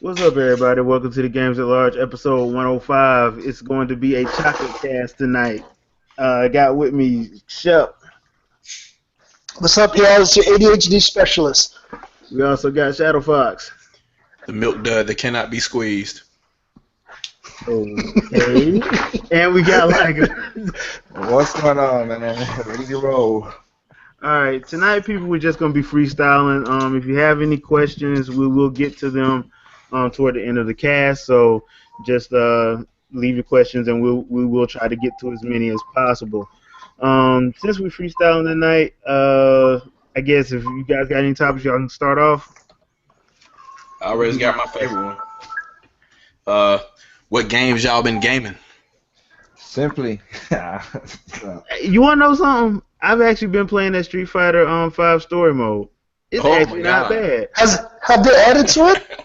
What's up, everybody? Welcome to the Games at Large, episode 105. It's going to be a chocolate cast tonight. I got with me Shep. What's up, y'all? It's your ADHD specialist. We also got Shadow Fox. The milk dud that cannot be squeezed. Okay. And we got like What's going on, man? Ready to roll. Alright, tonight people we're just gonna be freestyling. If you have any questions, we will get to them toward the end of the cast. So just leave your questions and we will try to get to as many as possible. Since we're freestyling tonight, I guess if you guys got any topics, y'all can start off. I already got my favorite one. What games y'all been gaming? Simply. You wanna know something? I've actually been playing that Street Fighter 5 story mode. It's actually not bad. Have they added to it?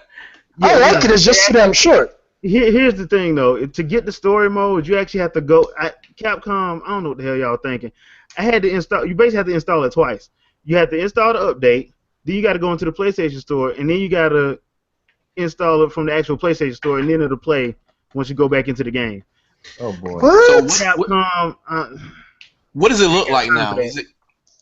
I like it. It's just too damn short. Here's the thing, though. To get the story mode, you actually have to go. Capcom, I don't know what the hell y'all thinking. I had to install. You basically have to install it twice. You have to install the update. Then you got to go into the PlayStation Store, and then you got to install it from the actual PlayStation Store, and then it'll play once you go back into the game. Oh boy. What? So Capcom. what does it look like now? Is it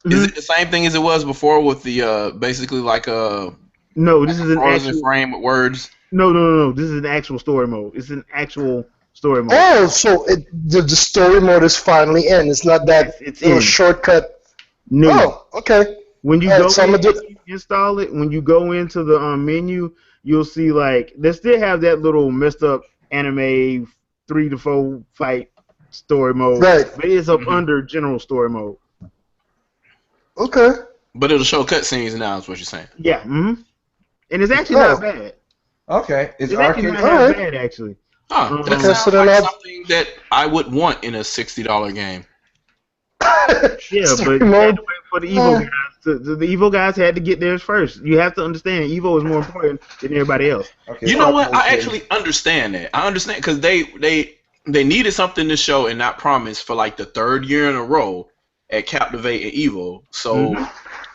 the same thing as it was before with the basically like a No, this is an frozen actual frame with words? No. This is an actual story mode. It's an actual story mode. Oh, so the story mode is finally in. It's not that It's little in. shortcut. No. Oh, okay. When you Alright, go so I'm in, gonna do- install it, when you go into the menu, you'll see like they still have that little messed up anime 3 to 4 fight story mode, Right. but it's up under general story mode. Okay. But it'll show cutscenes now. Is what you're saying? Yeah. And it's actually not bad. Okay. It's It's actually arcade. not half bad actually. Huh, that Okay, sounds so then like I'll- something that I would want in a $60 game. Yeah, Story but you had mode. to wait for the Evo guys. The Evo guys had to get theirs first. You have to understand, Evo is more important than everybody else. Okay. You know what? I okay. actually understand that. I understand because they needed something to show and not promise for like the third year in a row at Captivate and Evo. So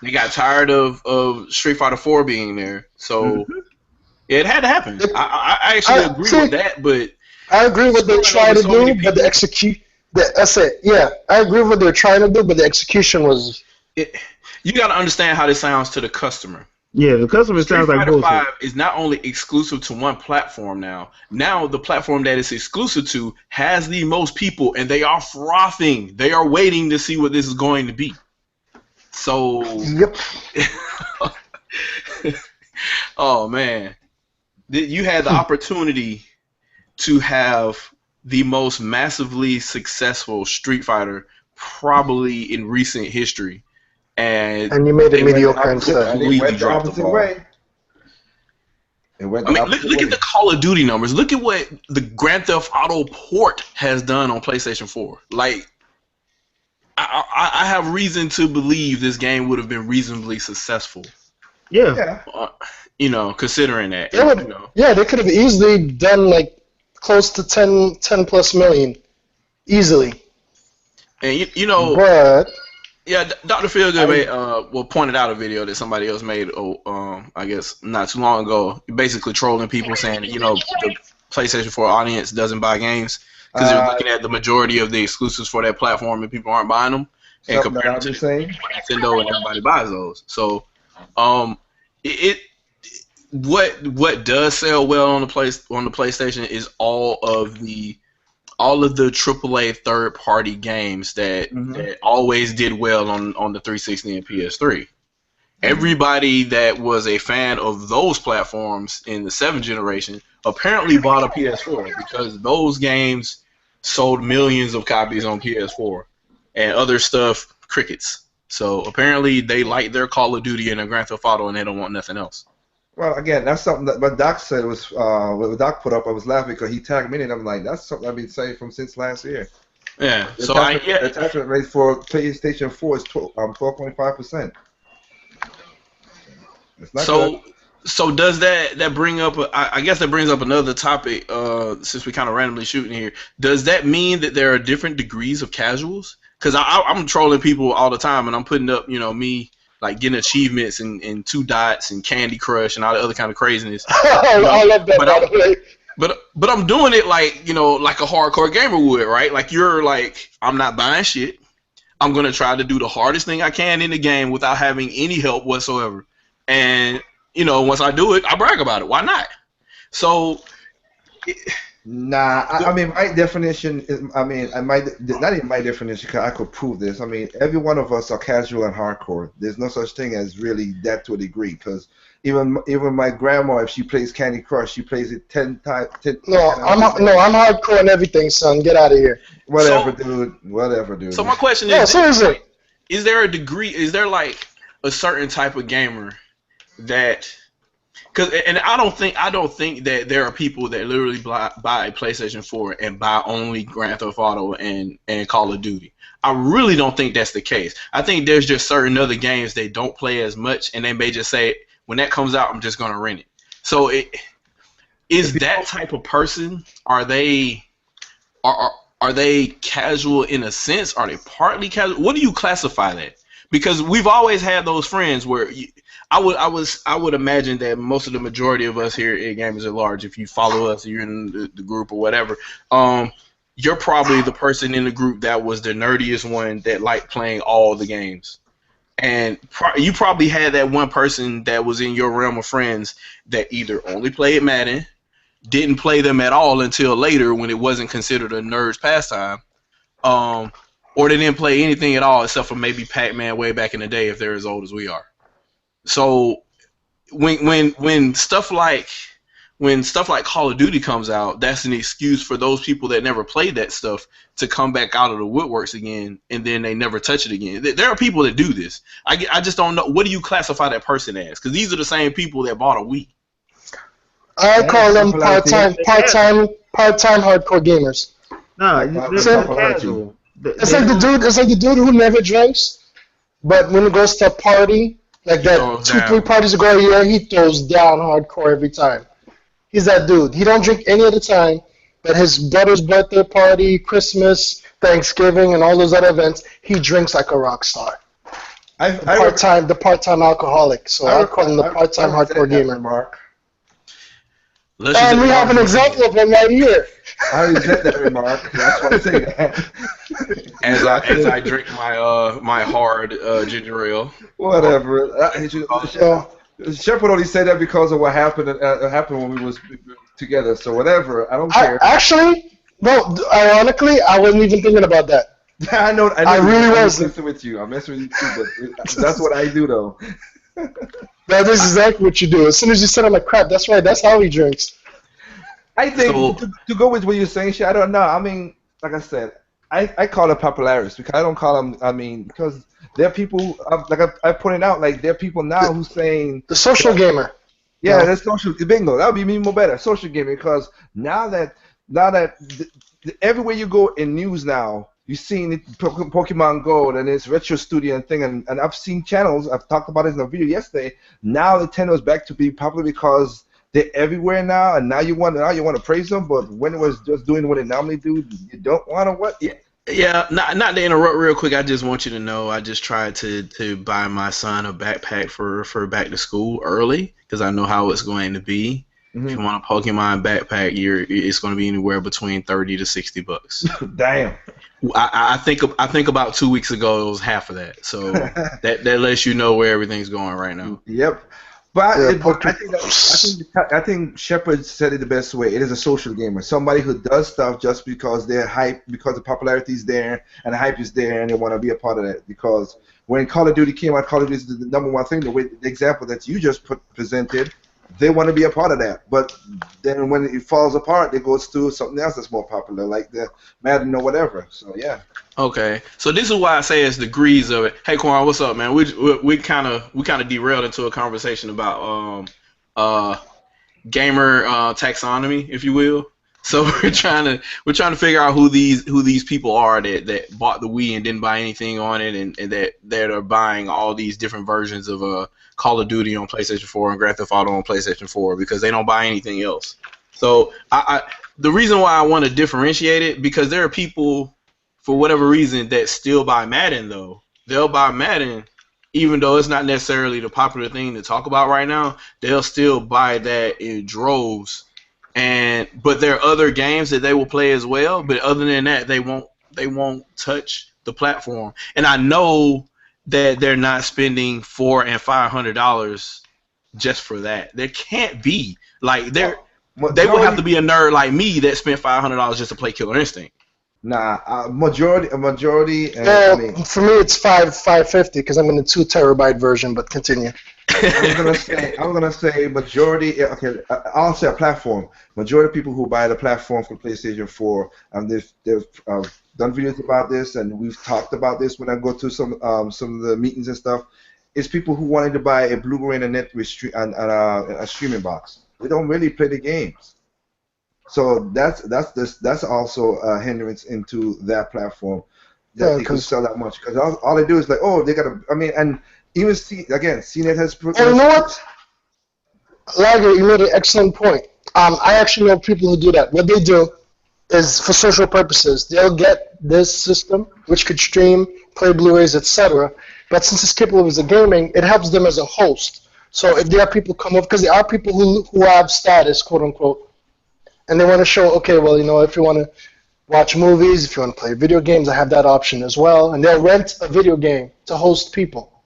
they got tired of Street Fighter 4 being there. So it had to happen. I actually agree with that, but I agree with what they're trying to so many do, but the people- That's it. Yeah, I agree with what they're trying to do, but the execution was. you got to understand how this sounds to the customer. Yeah, the customer Street sounds like Fighter bullshit. 5 is not only exclusive to one platform now. Now the platform that it's exclusive to has the most people, and they are frothing. They are waiting to see what this is going to be. So, Yep. oh man, you had the opportunity to have the most massively successful Street Fighter probably in recent history, and And you made they it went mediocre the instead. And it completely went the dropped the opposite ball. way. It went I the mean, look opposite at way. the Call of Duty numbers. Look at what the Grand Theft Auto port has done on PlayStation 4. Like, I have reason to believe this game would have been reasonably successful. Yeah. Yeah. Considering that. They would, yeah, they could have easily done like close to 10 plus million. Easily. And But yeah, Dr. Feelgood pointed out a video that somebody else made. I guess not too long ago, basically trolling people saying that the PlayStation 4 audience doesn't buy games because they're looking at the majority of the exclusives for that platform and people aren't buying them, and something that comparing I've to been saying. Nintendo and everybody buys those. So, what does sell well on the PlayStation is all of the AAA third-party games that always did well on the 360 and PS3. Everybody that was a fan of those platforms in the 7th generation apparently bought a PS4 because those games sold millions of copies on PS4 and other stuff crickets. So apparently they like their Call of Duty and their Grand Theft Auto and they don't want nothing else. Well, again, that's something that what Doc said was what Doc put up. I was laughing because he tagged me in, and I'm like, that's something I've been saying since last year. Yeah. The So attachment rate for PlayStation 4 is 12.5%. It's not good. So does that bring up? I guess that brings up another topic. Since we kind of randomly shooting here, does that mean that there are different degrees of casuals? Because I'm trolling people all the time, and I'm putting up, me like getting achievements and Two Dots and Candy Crush and all the other kind of craziness. I love that, by the way. But I'm doing it like, you know, like a hardcore gamer would, right? Like you're like, I'm not buying shit. I'm gonna try to do the hardest thing I can in the game without having any help whatsoever. And you know, once I do it, I brag about it. Why not? So. Nah, I mean, my definition is, I mean, not even my definition, because I could prove this. I mean, every one of us are casual and hardcore. There's no such thing as really that to a degree, because even my grandma, if she plays Candy Crush, she plays it 10 times. I'm hardcore and everything, son. Get out of here. Whatever, dude. So my question is, seriously, is there a degree? Is there like a certain type of gamer that? And I don't think that there are people that literally buy a PlayStation 4 and buy only Grand Theft Auto and Call of Duty. I really don't think that's the case. I think there's just certain other games they don't play as much, and they may just say, when that comes out, I'm just gonna rent it. So is that type of person? Are they casual in a sense? Are they partly casual? What do you classify that? Because we've always had those friends where. I would imagine that most of the majority of us here at Gamers at Large, if you follow us, you're in the group or whatever, you're probably the person in the group that was the nerdiest one that liked playing all the games. And you probably had that one person that was in your realm of friends that either only played Madden, didn't play them at all until later when it wasn't considered a nerd's pastime, or they didn't play anything at all except for maybe Pac-Man way back in the day if they're as old as we are. So when stuff like Call of Duty comes out, that's an excuse for those people that never played that stuff to come back out of the woodworks again, and then they never touch it again. There are people that do this. I just don't know. What do you classify that person as? Because these are the same people that bought a Wii. I call them part-time hardcore gamers. No, they're casual. It's like the dude who never drinks, but when it goes to a party. Like that 2-3 parties ago a year, he throws down hardcore every time. He's that dude. He don't drink any of the time, but his brother's birthday party, Christmas, Thanksgiving, and all those other events, he drinks like a rock star. The part-time alcoholic. So I call him the part-time hardcore gamer. Mark. And we have an example of him right here. I resent that remark. That's why I say that. As I drink my hard ginger ale. Whatever. Shepard only said that because of what happened when we was together. So whatever. I don't care. Actually, no. Ironically, I wasn't even thinking about that. I know. I really wasn't. I'm messing with you. I'm messing with you too. But that's what I do, though. That is exactly what you do. As soon as you said, I'm like, crap. That's right. That's how he drinks. I think to go with what you're saying, I don't know. I mean, like I said, I call it popularis because I don't call them. I mean, because there are people like I pointed out, like there are people now who's saying the social gamer. Yeah, that's social bingo. That would be even more better. Social gamer, because now that everywhere you go in news now, you've seen it, Pokemon Go and it's Retro Studio and thing, and I've seen channels. I've talked about it in a video yesterday. Now Nintendo's back to be popular because they're everywhere now, and now you want to praise them, but when it was just doing what it normally do, you don't want to what? Yeah. Not to interrupt real quick. I just want you to know I just tried to buy my son a backpack for back to school early because I know how it's going to be. Mm-hmm. If you want a Pokemon backpack, it's going to be anywhere between $30 to $60. Damn. I think about 2 weeks ago it was half of that. So that lets you know where everything's going right now. Yep. But I think Shepard said it the best way. It is a social gamer, somebody who does stuff just because they're hype, because the popularity is there and the hype is there, and they want to be a part of that. Because when Call of Duty came out, Call of Duty is the number one thing. The example that you just presented, they want to be a part of that. But then when it falls apart, it goes to something else that's more popular, like the Madden or whatever. So yeah. Okay, so this is why I say it's degrees of it. Hey, Quan, what's up, man? We kind of derailed into a conversation about gamer taxonomy, if you will. So we're trying to figure out who these people are that bought the Wii and didn't buy anything on it, and that are buying all these different versions of Call of Duty on PlayStation 4 and Grand Theft Auto on PlayStation 4 because they don't buy anything else. So the reason why I want to differentiate it, because there are people, for whatever reason, that still buy Madden, though. They'll buy Madden even though it's not necessarily the popular thing to talk about right now, they'll still buy that in droves. But there are other games that they will play as well. But other than that, they won't touch the platform. And I know that they're not spending $400 and $500 just for that. There can't be they would have to be a nerd like me that spent $500 just to play Killer Instinct. Nah, majority. For me, it's $550 because I'm in the 2 terabyte version. But continue. I'm gonna say majority. Okay, I'll say a platform. Majority of people who buy the platform for PlayStation 4, they've done videos about this, and we've talked about this when I go to some of the meetings and stuff. It's people who wanted to buy a Blu-ray and a net and a streaming box. They don't really play the games. So that's also a hindrance into that platform that they can sell that much, because all they do is like, oh, they gotta. I mean, and even CNET has. And you know what, Lager, you made an excellent point. I actually know people who do that. What they do is for social purposes. They'll get this system, which could stream, play Blu-rays, etc. But since it's capable as a gaming, it helps them as a host. So if there are people come over, because there are people who have status, quote unquote. And they want to show, okay, well, if you want to watch movies, if you want to play video games, I have that option as well. And they'll rent a video game to host people.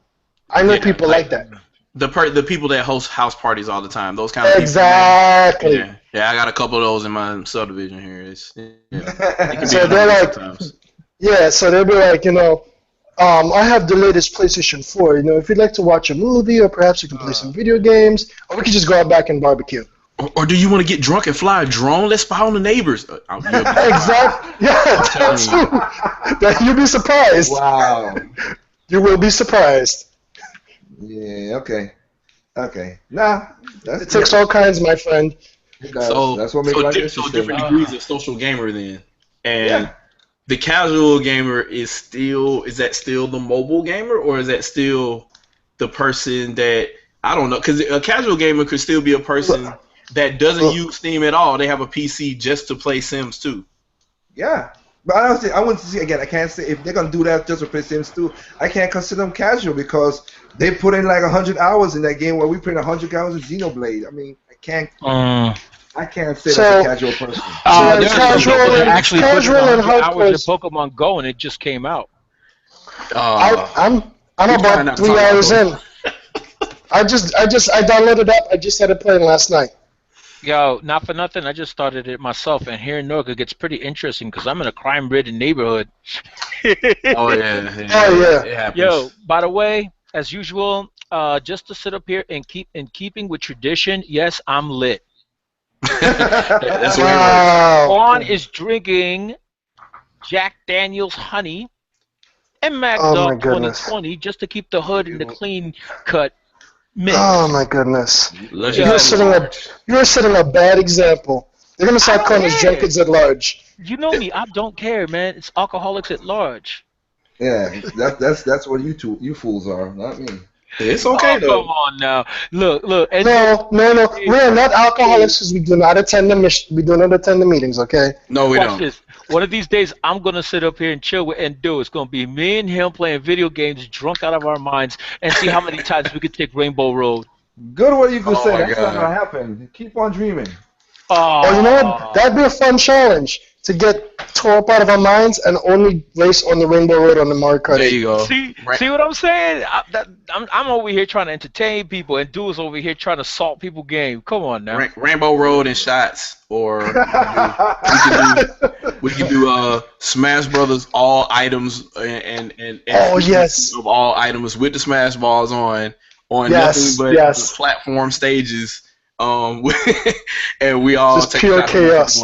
I know people like that. The people that host house parties all the time, those kind of exactly. people. Exactly. Yeah, I got a couple of those in my subdivision here. So they're like, so they'll be like, I have the latest PlayStation 4. If you'd like to watch a movie, or perhaps you can play some video games, or we could just go out back and barbecue. Or do you want to get drunk and fly a drone? Let's spy on the neighbors. Exactly. Yeah, that's true. You'll be surprised. Wow. You will be surprised. Yeah. Okay. Nah. It takes all kinds, my friend. So that's what makes life interesting. So different degrees of social gamer then, and the casual gamer is that still the mobile gamer, or is that still the person that I don't know? Because a casual gamer could still be a person that doesn't use Steam at all. They have a PC just to play Sims 2. Yeah. But honestly, I wouldn't see, again, I can't say if they're going to do that just to play Sims 2, I can't consider them casual because they put in like 100 hours in that game where we put in 100 hours in Xenoblade. I mean, I can't say that's a casual person. Actually put in 100 hours in Pokemon Go and it just came out. I'm about 3 hours in. I downloaded it. I just started playing last night. Yo, not for nothing, I just started it myself, and here in Newark it gets pretty interesting because I'm in a crime-ridden neighborhood. Oh yeah. Yo, by the way, as usual, just to sit up here and keep in keeping with tradition, yes, I'm lit. That's wow. Juan is drinking Jack Daniel's honey and Mad Dog 2020 just to keep the hood in the clean cut. Mix. Oh my goodness! You're setting a bad example. They're gonna start calling us drunkards at large. You know me, I don't care, man. It's alcoholics at large. Yeah, that's what you fools are, not me. It's okay though. Come on now, look. No. We are not alcoholics because we do not attend the meetings. Okay. No, we don't. This. One of these days, I'm gonna sit up here and chill with Endo. It's gonna be me and him playing video games, drunk out of our minds, and see how many times we can take Rainbow Road. Good, what you can say. That's not gonna happen. Keep on dreaming. Oh, you know what? That'd be a fun challenge to get tore up out of our minds and only race on the Rainbow Road on the Mario Kart. There you go. See what I'm saying? I'm over here trying to entertain people, and Dude's over here trying to salt people game. Come on now. Rainbow Road and shots, or we can do Smash Brothers all items and yes, of all items with the Smash Balls on yes, nothing but the platform stages. And we all just take pure chaos.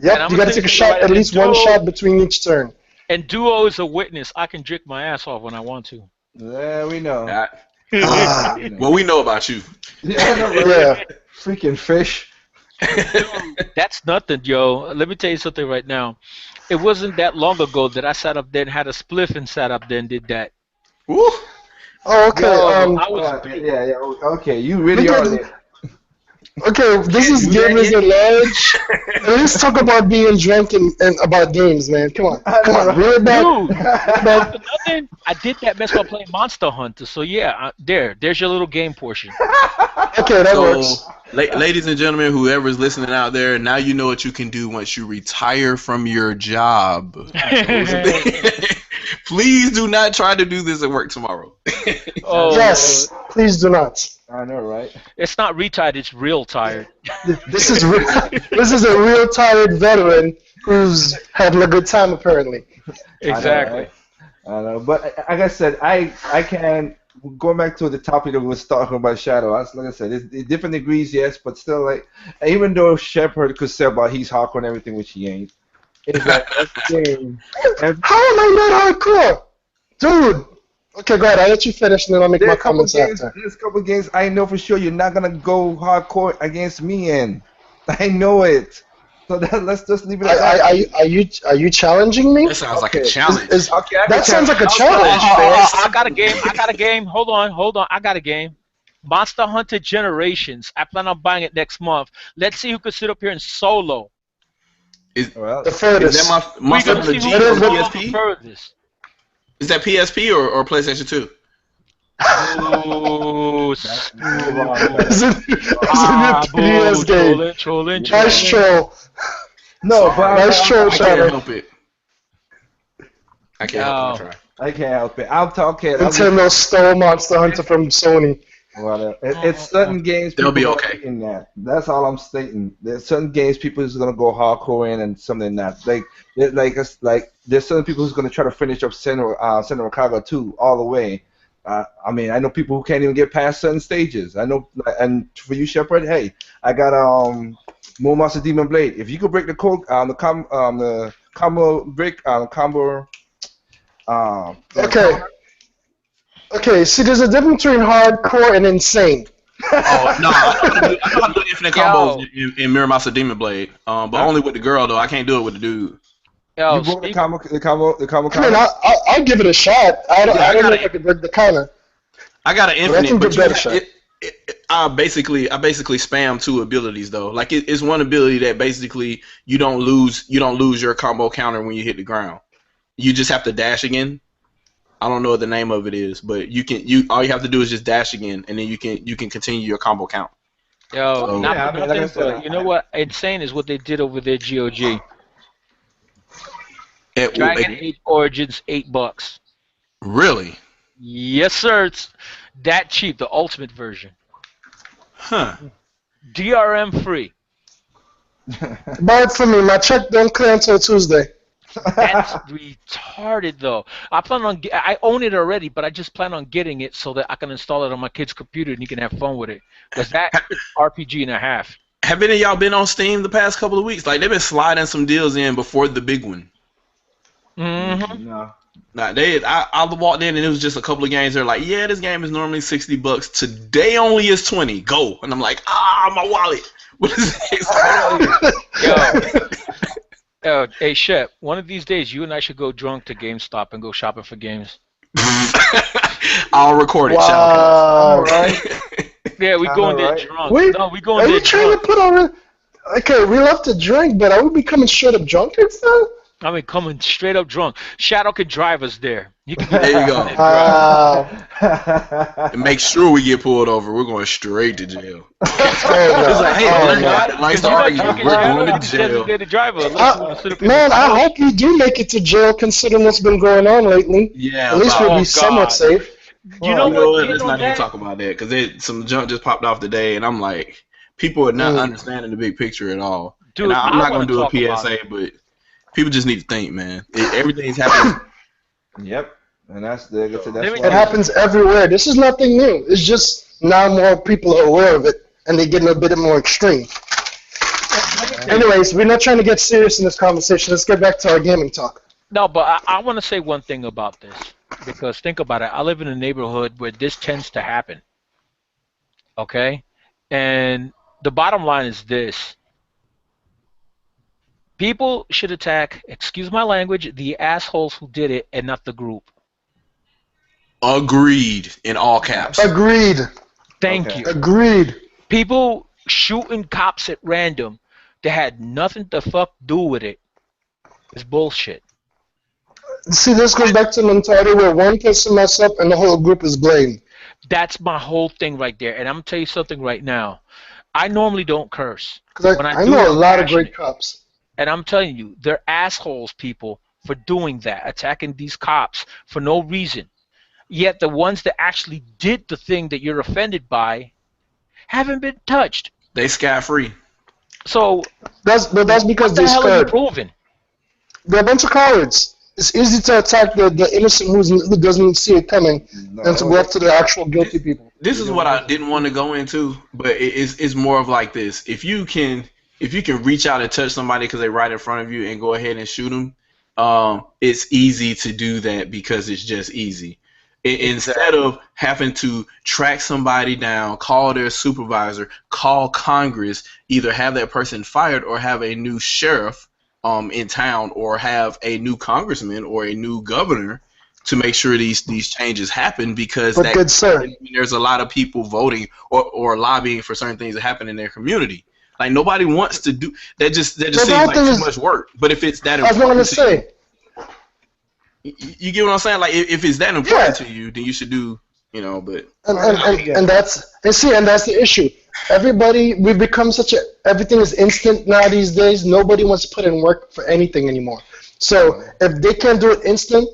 Yep, you got to take a shot, at least one shot between each turn. And Duo is a witness. I can drink my ass off when I want to. Yeah, we know. Well, we know about you. Yeah. Freaking fish. That's nothing, yo. Let me tell you something right now. It wasn't that long ago that I sat up there and had a spliff and sat up there and did that. Woo. Oh, okay. Okay, you really are there. Okay, this is Gamers at Large. Let's talk about being drunk and about games, man. Come on, reel it back. Dude, after nothing, I did that mess while playing Monster Hunter. So yeah, there's your little game portion. Okay, that works. Ladies and gentlemen, whoever is listening out there, now you know what you can do once you retire from your job. Please do not try to do this at work tomorrow. Oh, yes, please do not. I know, right? It's not retired, it's real tired. This is a real tired veteran who's having a good time apparently. Exactly. I know, but like I said, I can going back to the topic that we was talking about Shadow. Like I said, it's different degrees, yes, but still, like even though Shepard could say about he's hardcore and everything, which he ain't. It's like that's the game. How am I not hardcore, dude? Okay, go ahead. I'll let you finish, and then I'll make my comments after. There's a couple of games I know for sure you're not gonna go hardcore against me in. I know it. So let's just leave it at that. Are you challenging me? That sounds like a challenge. That sounds like a challenge. I got a game. Hold on. I got a game. Monster Hunter Generations. I plan on buying it next month. Let's see who can sit up here and solo. The furthest. Is that Monster Hunter G or PSP? Is that PSP or PlayStation 2? Oh, it's a PS game. Trolling. Nice troll. No, but nice troll, I can't help it. I can't help it. I can't help it. I'm talking. Nintendo stole Monster Hunter from Sony. Well, it's certain games. They'll be okay. In that. That's all I'm stating. There's certain games people is gonna go hardcore in, and something not. Like there's certain people who's gonna try to finish up Senran Kagura 2 all the way. I mean, I know people who can't even get past certain stages. I know, and for you, Shepard, hey, I got More Master Demon Blade. If you could break the code, the combo break, combo. Okay. Okay, see, there's a difference between hardcore and insane. Oh no, I know how to do infinite combos in Mirror Master Demon Blade, but only with the girl though. I can't do it with the dude. Yo, you broke the combo. I mean, I'll give it a shot. I don't know if I can break the counter. I got an infinite, but I basically spam 2 abilities though. Like it's one ability that basically you don't lose your combo counter when you hit the ground. You just have to dash again. I don't know what the name of it is, but all you have to do is just dash again, and then you can continue your combo count. Yo, you know what? Insane is what they did over their GOG. Dragon Age Origins, $8. Really? Yes, sir. It's that cheap. The ultimate version. Huh. DRM free. Buy it for me. My check don't clear until Tuesday. That's retarded, though. I own it already, but I just plan on getting it so that I can install it on my kid's computer and he can have fun with it. Because that's RPG and a half. Have any of y'all been on Steam the past couple of weeks? Like they've been sliding some deals in before the big one. Mm-hmm. No. Nah, I walked in and it was just a couple of games. They're like, yeah, this game is normally $60. Today only is $20. Go, and I'm like, my wallet. What is this? Yo, hey Shep, one of these days you and I should go drunk to GameStop and go shopping for games. I'll record it. Wow. Right? Yeah, we going there drunk. Wait, no, we going are there you trying drunk. to put on a... Okay, we love to drink, but are we becoming straight up drunkards now? I mean, coming straight up drunk. Shadow can drive us there. There you go. And make sure we get pulled over. We're going straight to jail. It's like, hey, nice to argue. We're going to jail. Man, I hope we do make it to jail, considering what's been going on lately. Yeah. At least we'll be somewhat safe. You know what? Let's not even talk about that because some junk just popped off today, and I'm like, people are not understanding the big picture at all. Dude, and I'm not going to do a PSA, but people just need to think, man. Everything's happening. Yep. And that's it happens everywhere. This is nothing new. It's just now more people are aware of it, and they're getting a bit more extreme. Anyways, we're not trying to get serious in this conversation. Let's get back to our gaming talk. No, but I want to say one thing about this. Because think about it. I live in a neighborhood where this tends to happen. Okay? And the bottom line is this. People should attack, excuse my language, the assholes who did it and not the group. Agreed, in all caps. Agreed. Thank you. Agreed. People shooting cops at random that had nothing to fuck do with it is bullshit. See, this goes back to the mentality where one person mess up and the whole group is blamed. That's my whole thing right there. And I'm gonna tell you something right now. I normally don't curse. Because When I I do, know a I'm lot of great passionate. cops. And I'm telling you, they're assholes, people, for doing that, attacking these cops for no reason. Yet the ones that actually did the thing that you're offended by haven't been touched. They scot free. So That's because what the they're hell are you scared. proving? They're a bunch of cowards. It's easy to attack the innocent who doesn't see it coming than to go after the actual guilty people. This is what I didn't want to go into, but it's more of like this. If you can reach out and touch somebody because they're right in front of you and go ahead and shoot them, it's easy to do that because it's just easy. Instead of having to track somebody down, call their supervisor, call Congress, either have that person fired or have a new sheriff in town or have a new congressman or a new governor to make sure these changes happen, because But good sir, there's a lot of people voting or lobbying for certain things that happen in their community. Like nobody wants to do that. Just the seems whole like thing too is, much work. But if it's that I was going to important to say, you get what I'm saying? Like if it's that important to you, then you should do. But and that's the issue. Everybody, we've become everything is instant now these days. Nobody wants to put in work for anything anymore. So if they can't do it instant,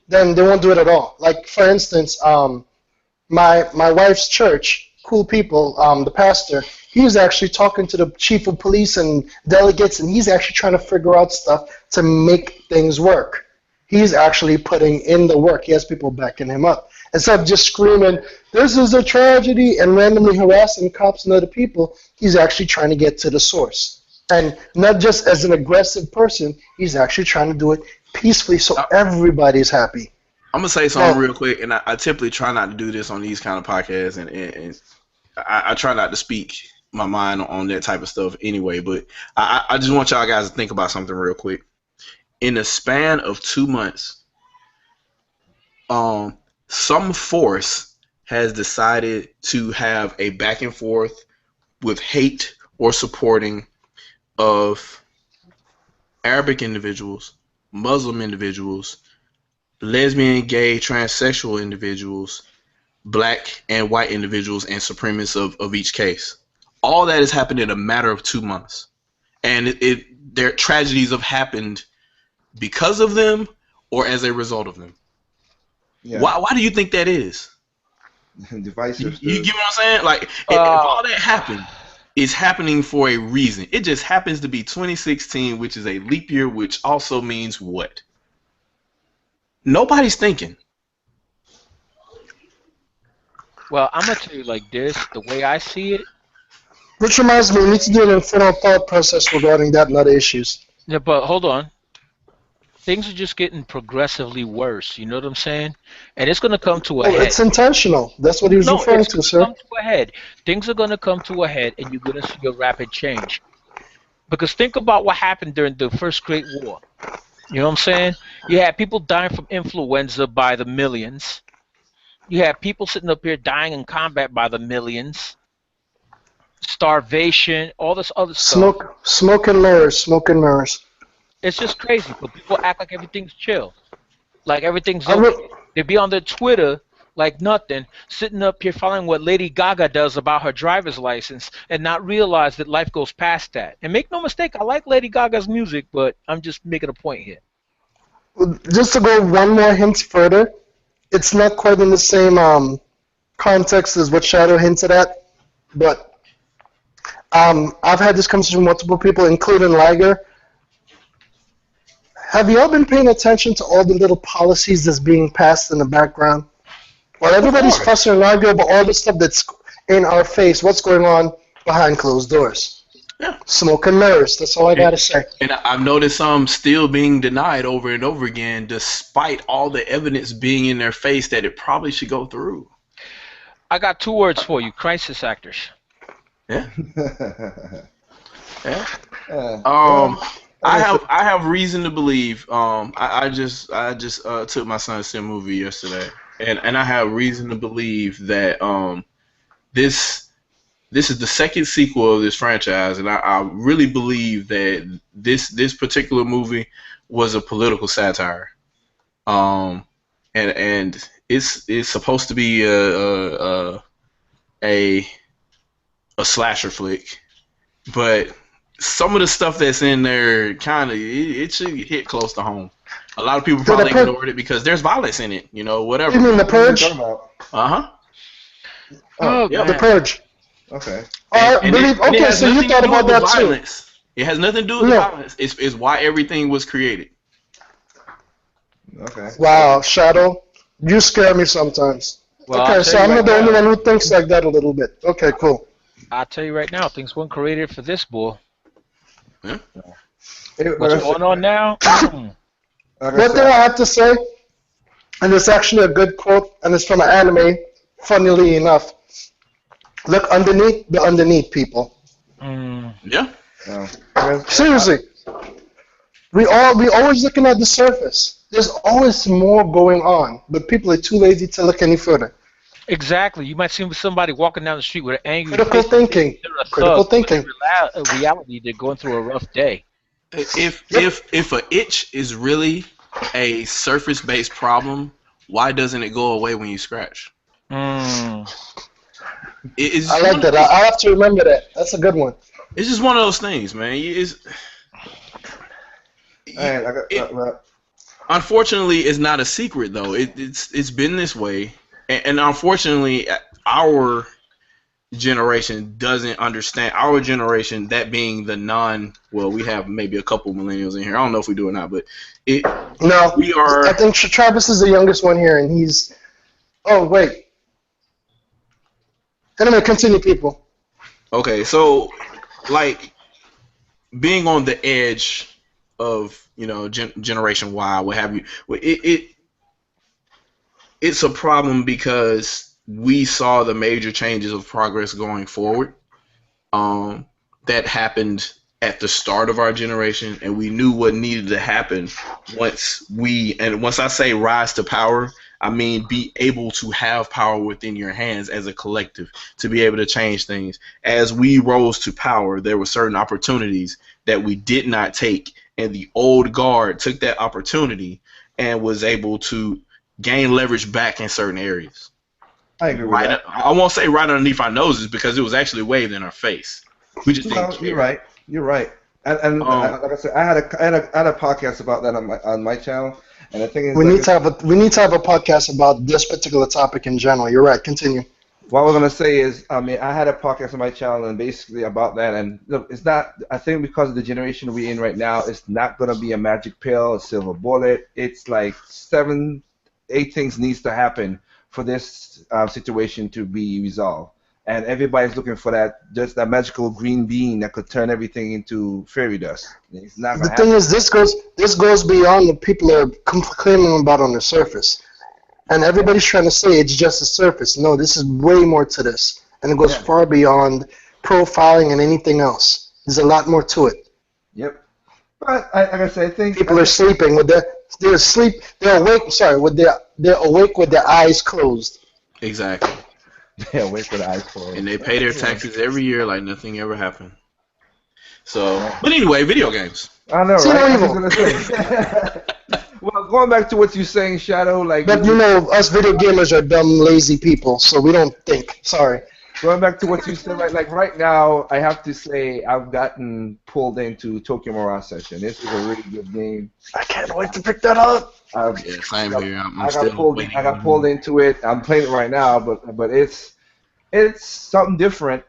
then they won't do it at all. Like for instance, my wife's church, cool people, the pastor, he's actually talking to the chief of police and delegates, and he's actually trying to figure out stuff to make things work. He's actually putting in the work. He has people backing him up. Instead of just screaming, this is a tragedy, and randomly harassing cops and other people, he's actually trying to get to the source. And not just as an aggressive person, he's actually trying to do it peacefully so everybody's happy. I'm going to say something real quick, and I typically try not to do this on these kind of podcasts, and I try not to speak my mind on that type of stuff anyway, but I just want y'all guys to think about something real quick. In the span of 2 months, some force has decided to have a back and forth with hate or supporting of Arabic individuals, Muslim individuals, lesbian, gay, transsexual individuals, black and white individuals, and supremacists of each case. All that has happened in a matter of 2 months. And their tragedies have happened because of them or as a result of them. Yeah. Why do you think that is? Divisive. You get what I'm saying? Like, if all that happened, it's happening for a reason. It just happens to be 2016, which is a leap year, which also means what? Nobody's thinking. Well, I'm gonna tell you like this: the way I see it. Which reminds me, we need to do an internal thought process regarding that and other issues. Yeah, but hold on. Things are just getting progressively worse. You know what I'm saying? And it's going to come to a head. It's intentional. That's what he was referring to, sir. Come to a head. Things are going to come to a head, and you're going to see a rapid change. Because think about what happened during the First Great War. You know what I'm saying? You had people dying from influenza by the millions. You had people sitting up here dying in combat by the millions. Starvation, all this other stuff. Smoke and mirrors. It's just crazy, but people act like everything's chill. Like everything's okay. They be on their Twitter like nothing, sitting up here following what Lady Gaga does about her driver's license and not realize that life goes past that. And make no mistake, I like Lady Gaga's music, but I'm just making a point here. Just to go one more hint further, it's not quite in the same context as what Shadow hinted at, but I've had this conversation with multiple people, including Liger. Have you all been paying attention to all the little policies that's being passed in the background? While everybody's fussing and arguing about all the stuff that's in our face, what's going on behind closed doors? Yeah. Smoke and mirrors, that's all I gotta say. And I've noticed some still being denied over and over again, despite all the evidence being in their face that it probably should go through. I got 2 words for you: crisis actors. Yeah. I have reason to believe. I just took my son to see a movie yesterday, and I have reason to believe that this this is the second sequel of this franchise, and I really believe that this particular movie was a political satire. And it's supposed to be a slasher flick, but some of the stuff that's in there kind of it should hit close to home. A lot of people probably ignored it because there's violence in it, whatever. You mean The Purge? Oh, yeah, The Purge. Okay. So you thought about that too. It has nothing to do with the violence. It's why everything was created. Okay. Wow, Shadow, you scare me sometimes. Well, Okay, so I'm not the only one who thinks like that a little bit. Okay, cool. I'll tell you right now, things weren't created for this bull. Yeah. What's going on now? One thing I have to say, and it's actually a good quote, and it's from an anime, funnily enough. Look underneath the underneath, people. Yeah. Seriously. We always looking at the surface. There's always more going on, but people are too lazy to look any further. Exactly. You might see somebody walking down the street with an angry Critical face. thinking. Critical thinking. In reality, they're going through a rough day. If a itch is really a surface-based problem, why doesn't it go away when you scratch? I like that. I have to remember that. That's a good one. It's just one of those things, man. Unfortunately, it's not a secret though. It's been this way, and unfortunately, our generation doesn't understand. Our generation, that being the we have maybe a couple millennials in here. I don't know if we do or not, but we are. I think Travis is the youngest one here, and he's. Oh wait. Anyway, continue, people. Okay, so like being on the edge of Generation Y, what have you. It's a problem because we saw the major changes of progress going forward that happened at the start of our generation, and we knew what needed to happen once I say rise to power, I mean be able to have power within your hands as a collective to be able to change things. As we rose to power, there were certain opportunities that we did not take, and the old guard took that opportunity and was able to gain leverage back in certain areas. I agree with that. I won't say right underneath our noses because it was actually waved in our face. We just didn't care. You're right. And like I said, I had a podcast about that on my channel. And the thing is, we need to have a podcast about this particular topic in general. You're right. Continue. What I was gonna say is, I had a podcast on my channel and basically about that. And look, it's not. I think because of the generation we're in right now, it's not gonna be a magic pill, a silver bullet. It's like 7, 8 things needs to happen for this situation to be resolved. And everybody's looking for that magical green bean that could turn everything into fairy dust. It's not gonna happen. Thing is, this goes beyond what people are claiming about on the surface. And everybody's trying to say it's just a surface. No, this is way more to this. And it goes far beyond profiling and anything else. There's a lot more to it. Yep. But like I said, I think people are sleeping with they're awake with their eyes closed. Exactly. They're awake with their eyes closed. And they pay their taxes every year like nothing ever happened. So, but anyway, video games. I know, right? Well, going back to what you're saying, Shadow, But us video gamers are dumb, lazy people, so we don't think. Sorry. Going back to what you said, right now, I have to say I've gotten pulled into Tokyo Mirage Session. This is a really good game. I can't wait to pick that up. Same here. I got pulled into it. I'm playing it right now, but it's something different.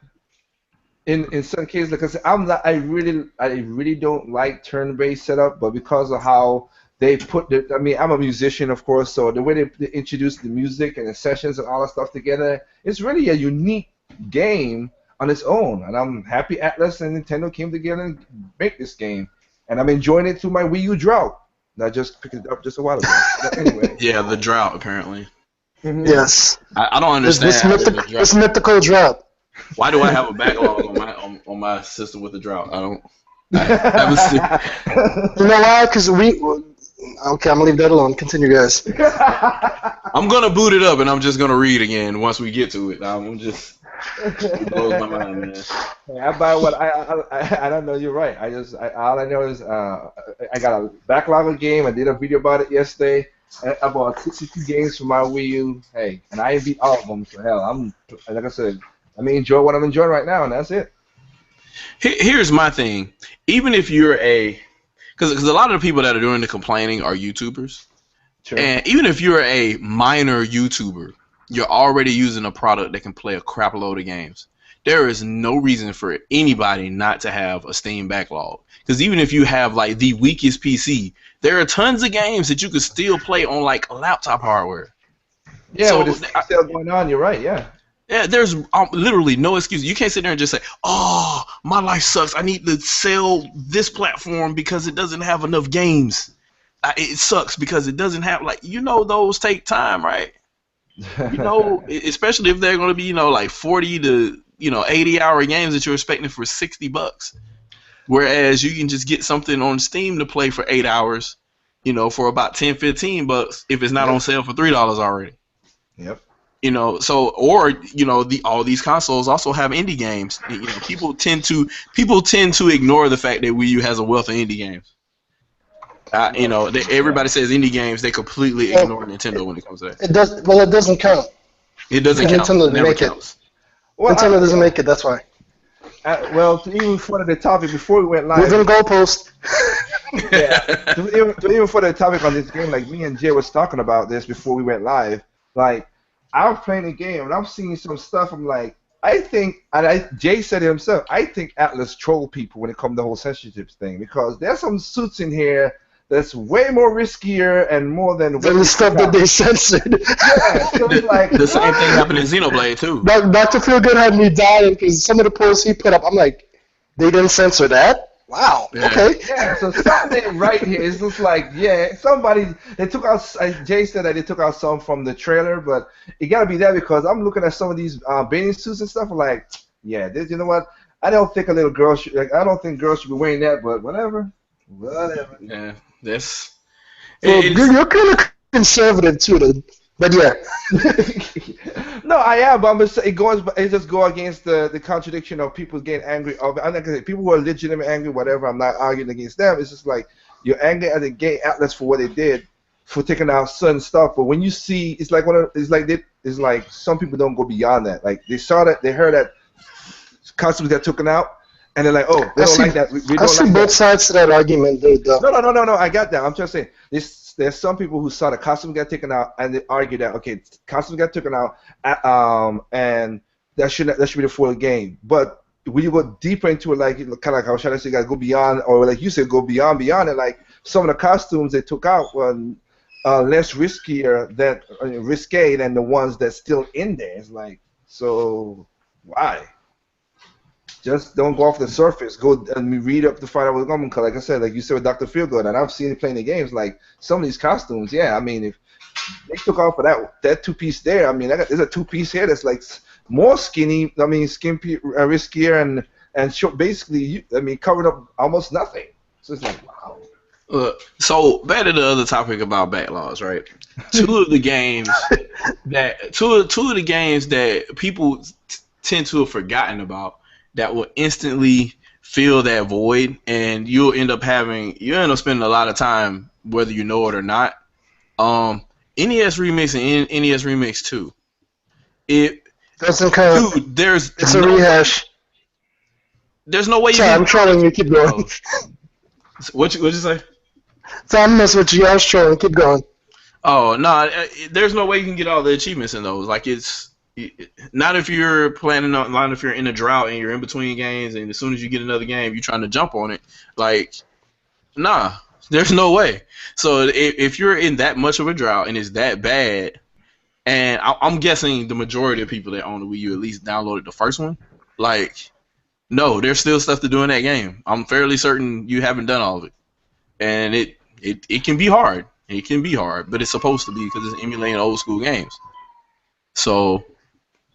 In some cases, because I really don't like turn-based setup, but because of how they put I'm a musician, of course, so the way they introduce the music and the sessions and all that stuff together, it's really a unique game on its own. And I'm happy Atlas and Nintendo came together and make this game. And I'm enjoying it through my Wii U drought. I just picked it up just a while ago. But anyway. Yeah, the drought, apparently. Mm-hmm. Yes. I don't understand this mythical drought. Why do I have a backlog on my system with the drought? I haven't seen. You know why? Because okay, I'm gonna leave that alone. Continue, guys. I'm gonna boot it up and I'm just gonna read again once we get to it. I'm just. It blows my mind, man. I buy what I don't know. You're right. All I know is I got a backlog of game. I did a video about it yesterday. I bought 62 games for my Wii U. Hey, and I beat all of them. So hell, like I said, I mean enjoy what I'm enjoying right now, and that's it. Here's my thing. Even if you're because a lot of the people that are doing the complaining are YouTubers, Sure. and even if you're a minor YouTuber, you're already using a product that can play a crap load of games. There is no reason for anybody not to have a Steam backlog. Because even if you have like the weakest PC, there are tons of games that you could still play on like laptop hardware. Yeah, So, with this sale going on, you're right. Yeah. Yeah, there's literally no excuse. You can't sit there and just say, "Oh, my life sucks. I need to sell this platform because it doesn't have enough games. It sucks because it doesn't have those take time, right? Especially if they're going to be like 40 to 80-hour games that you're expecting for $60. Whereas you can just get something on Steam to play for 8 hours, for about $10-15 if it's not on sale for $3 already. Yep. All these consoles also have indie games. People tend to ignore the fact that Wii U has a wealth of indie games. Everybody says indie games, they completely ignore Nintendo when it comes to that. It does. Well, it doesn't count. It doesn't count. Nintendo It never make counts. Well, Nintendo doesn't make it. That's why. Well, to even further the topic before we went live. Moving goalpost. Yeah. to even further the topic on this game, like me and Jay was talking about this before we went live. Like, I was playing the game and I'm seeing some stuff. I'm like, I think, Jay said it himself. I think Atlas trolled people when it comes to the whole censorship thing because there's some suits in here that's way more riskier and more than the stuff that they censored. Yeah, so it's like, the same thing happened in Xenoblade too. Dr. Feelgood had me dying because some of the posts he put up, I'm like, they didn't censor that? Wow. Yeah. Okay. Yeah, so something right here is just like, yeah, they took out. Jay said that they took out some from the trailer, but it gotta be that because I'm looking at some of these bathing suits and stuff. I'm like, yeah, you know what? I don't think a little girl should. I don't think girls should be wearing that, but whatever. Yeah, that's. You're kind of conservative too, but yeah. No, I am, but it just go against the contradiction of people getting angry. I'm not gonna say people who are legitimately angry, whatever. I'm not arguing against them. It's just like you're angry at the gay Atlas for what they did, for taking out certain stuff. But when you see, it's like some people don't go beyond that. Like they saw that, they heard that costumes got taken out, and they're like, oh, we don't like that. I see both sides to that argument. No. I got that. I'm just saying there's some people who saw the costume get taken out and they argue that okay, costume got taken out, and that should be the full game. But when you go deeper into it, like kind of like how should I say, guys, go beyond, or like you said, go beyond it. Like some of the costumes they took out were less risky than the ones that's still in there. It's like, so why? Just don't go off the surface. Go and read up to find out what's going on. Because like I said, like you said with Dr. Feelgood, and I've seen it playing the games, like some of these costumes, yeah, I mean, if they took off of that two-piece there, I mean, there's a two-piece here that's like more skinny, riskier, and short, basically, covered up almost nothing. So it's like, wow. So back to the other topic about backlogs, right? Two of the games that people tend to have forgotten about that will instantly fill that void, and you'll end up spending a lot of time whether you know it or not. NES Remix and NES Remix 2. It doesn't count. Dude, it's a rehash. There's no way. I'm trolling you. Keep going. What'd you say? So I'm messing with you. I was trolling. Keep going. Oh no, there's no way you can get all the achievements in those. Like not if you're if you're in a drought and you're in between games, and as soon as you get another game, you're trying to jump on it. Like, nah, there's no way. So if you're in that much of a drought and it's that bad, and I'm guessing the majority of people that own the Wii U at least downloaded the first one, like, no, there's still stuff to do in that game. I'm fairly certain you haven't done all of it, and it can be hard. It can be hard, but it's supposed to be because it's emulating old school games. So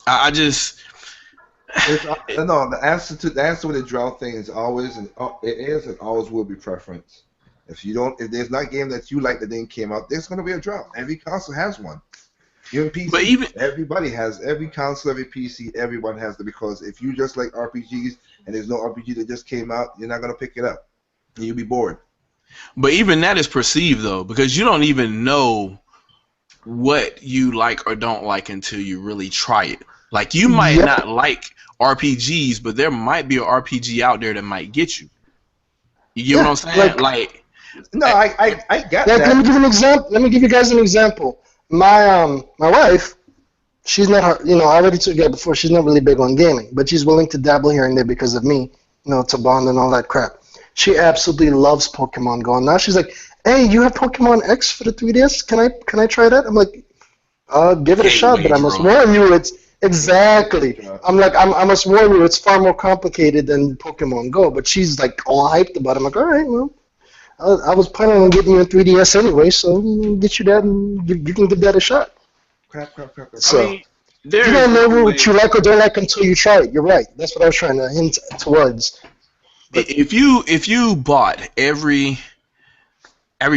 I just no. The answer with the drought thing is always and always will be preference. If there's not a game that you like that then came out, there's gonna be a drought. Every console has one. Even PC, But even everybody has every console, every PC, everyone has them because if you just like RPGs and there's no RPG that just came out, you're not gonna pick it up. And you'll be bored. but even that is perceived though, because you don't even know what you like or don't like until you really try it. Like you might not like RPGs, but there might be an RPG out there that might get you. You get what I'm saying? Like no, I got that. Let me give you an example. Let me give you guys an example. My wife, she's not her. I already told you that before. She's not really big on gaming, but she's willing to dabble here and there because of me. To bond and all that crap. She absolutely loves Pokemon Go. And now she's like, "Hey, you have Pokemon X for the 3DS? Can I try that?" I'm like, "Give it a shot," but I must warn you, it's exactly. I'm like, I must warn you, it's far more complicated than Pokemon Go. But she's like all hyped about it. I'm like, all right, well. I was planning on getting you a 3DS anyway, so get you that and you can give that a shot. Crap. So, you don't know what you like or don't like until you try it. You're right. That's what I was trying to hint towards. But if you bought every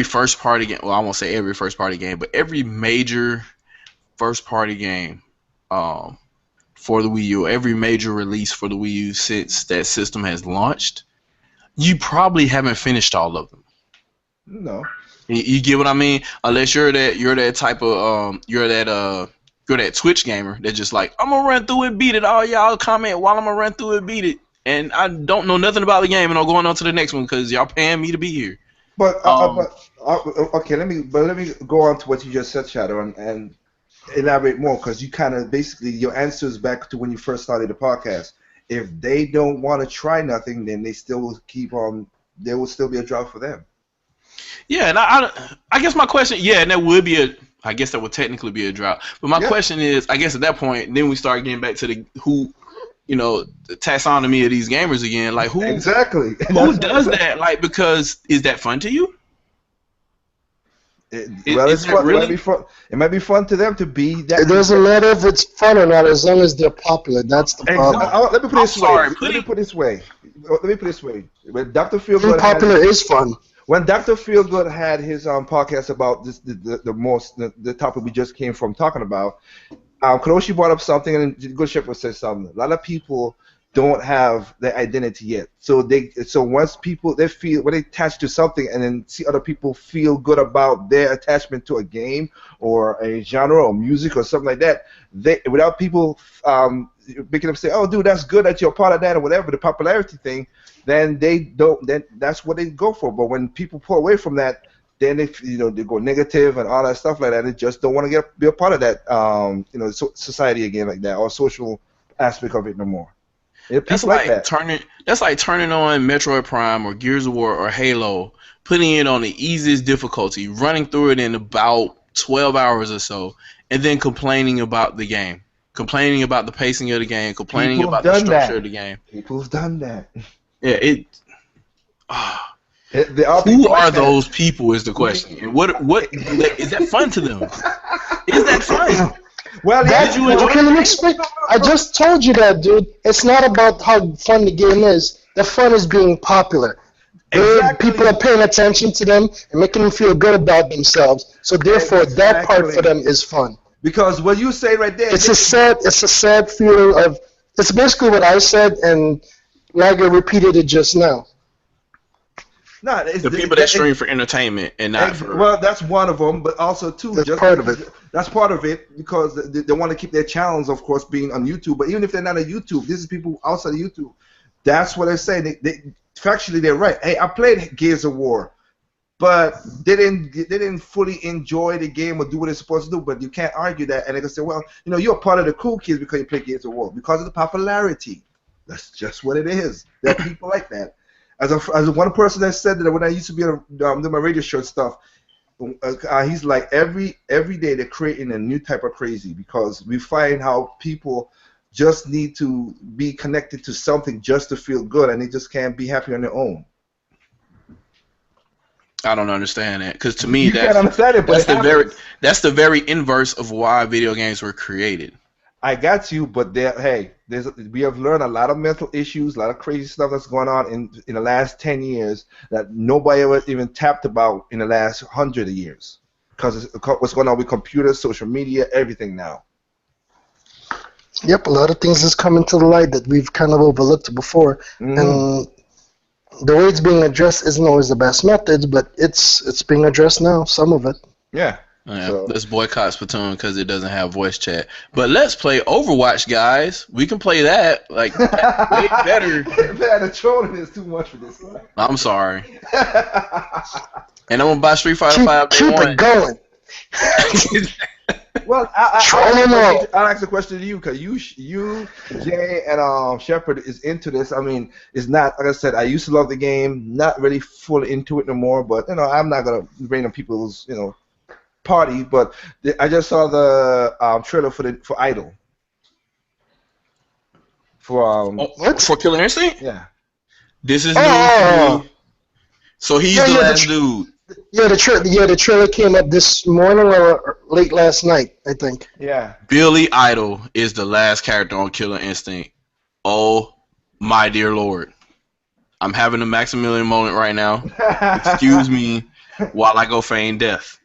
first party game, well, I won't say every first party game, but every major first party game for the Wii U, every major release for the Wii U since that system has launched, you probably haven't finished all of them. No. You get what I mean? Unless you're that type of you're that Twitch gamer that's just like, I'm gonna run through it, beat it. All y'all comment while I'm gonna run through it, beat it, and I don't know nothing about the game, and I'm going on to the next one because y'all paying me to be here. But okay, let me go on to what you just said, Shadow, and elaborate more because you kind of basically your answer is back to when you first started the podcast. If they don't want to try nothing, then they still will keep on. There will still be a drought for them. Yeah, and I guess my question, and that would be I guess that would technically be a drought. But my question is, I guess at that point, then we start getting back to the taxonomy of these gamers again. Like who exactly? Who does that? Like, because is that fun to you? It's fun. Really? It might be fun to them to be that. It doesn't matter if it's fun or not, as long as they're popular. That's the problem. Let me put it this way. When Dr. Feelgood popular is fun. When Dr. Feelgood had his podcast about this, the topic we just came from talking about, Kuroshi brought up something, and Good Shepherd said something. A lot of people don't have their identity yet, so once people they feel when they attach to something, and then see other people feel good about their attachment to a game or a genre or music or something like that, without people making them say, "Oh, dude, that's good that you're part of that," or whatever the popularity thing, then that's what they go for. But when people pull away from that, then they go negative and all that stuff like that. They just don't want to be a part of that society again like that or social aspect of it no more. That's like turning on Metroid Prime or Gears of War or Halo, putting it on the easiest difficulty, running through it in about 12 hours or so, and then complaining about the game, complaining about the pacing of the game, complaining about the structure of the game. People have done that. Yeah, who are those people is the question. And what is that fun to them? Is that fun? Well, okay, let me explain. I just told you that, dude. It's not about how fun the game is. The fun is being popular. Exactly. People are paying attention to them and making them feel good about themselves. So therefore, that part for them is fun. Because what you say right there, it's a sad feeling of. It's basically what I said, and Lager repeated it just now. No, the people that stream for entertainment and not for. Well, that's one of them, but also too. That's part of it. That's part of it because they want to keep their channels, of course, being on YouTube. But even if they're not on YouTube, this is people outside of YouTube. That's what they're saying. Factually, they're right. Hey, I played Gears of War, but they didn't fully enjoy the game or do what they're supposed to do. But you can't argue that, and they can say, well, you're part of the cool kids because you play Gears of War because of the popularity. That's just what it is. There are people like that. As one person that said that when I used to be doing my radio show stuff, he's like every day they're creating a new type of crazy because we find how people just need to be connected to something just to feel good, and they just can't be happy on their own. I don't understand that because to me can't understand it, that's the very inverse of why video games were created. I got you, but we have learned a lot of mental issues, a lot of crazy stuff that's going on in the last 10 years that nobody ever even tapped about in the last 100 years. because what's going on with computers, social media, everything now. Yep, a lot of things is coming to the light that we've kind of overlooked before, and the way it's being addressed isn't always the best methods, but it's being addressed now. Some of it. Yeah. Yeah, So. let's boycott Splatoon because it doesn't have voice chat. But let's play Overwatch, guys. We can play that. Like, way better. Man, the trolling is too much for this. I'm sorry. And I'm going to buy Street Fighter 5 day Keep one. it going. Well, I'll ask a question to you because you, Jay, and Shepard is into this. I mean, it's not, like I said, I used to love the game, not really full into it no more, but, I'm not going to bring on people's, party, but I just saw the trailer for Idol. For what? For Killer Instinct? Yeah. This is new to me. So he's the last dude. Yeah, the trailer came up this morning or late last night, I think. Yeah. Billy Idol is the last character on Killer Instinct. Oh my dear Lord. I'm having a Maximilian moment right now. Excuse me while I go feign death.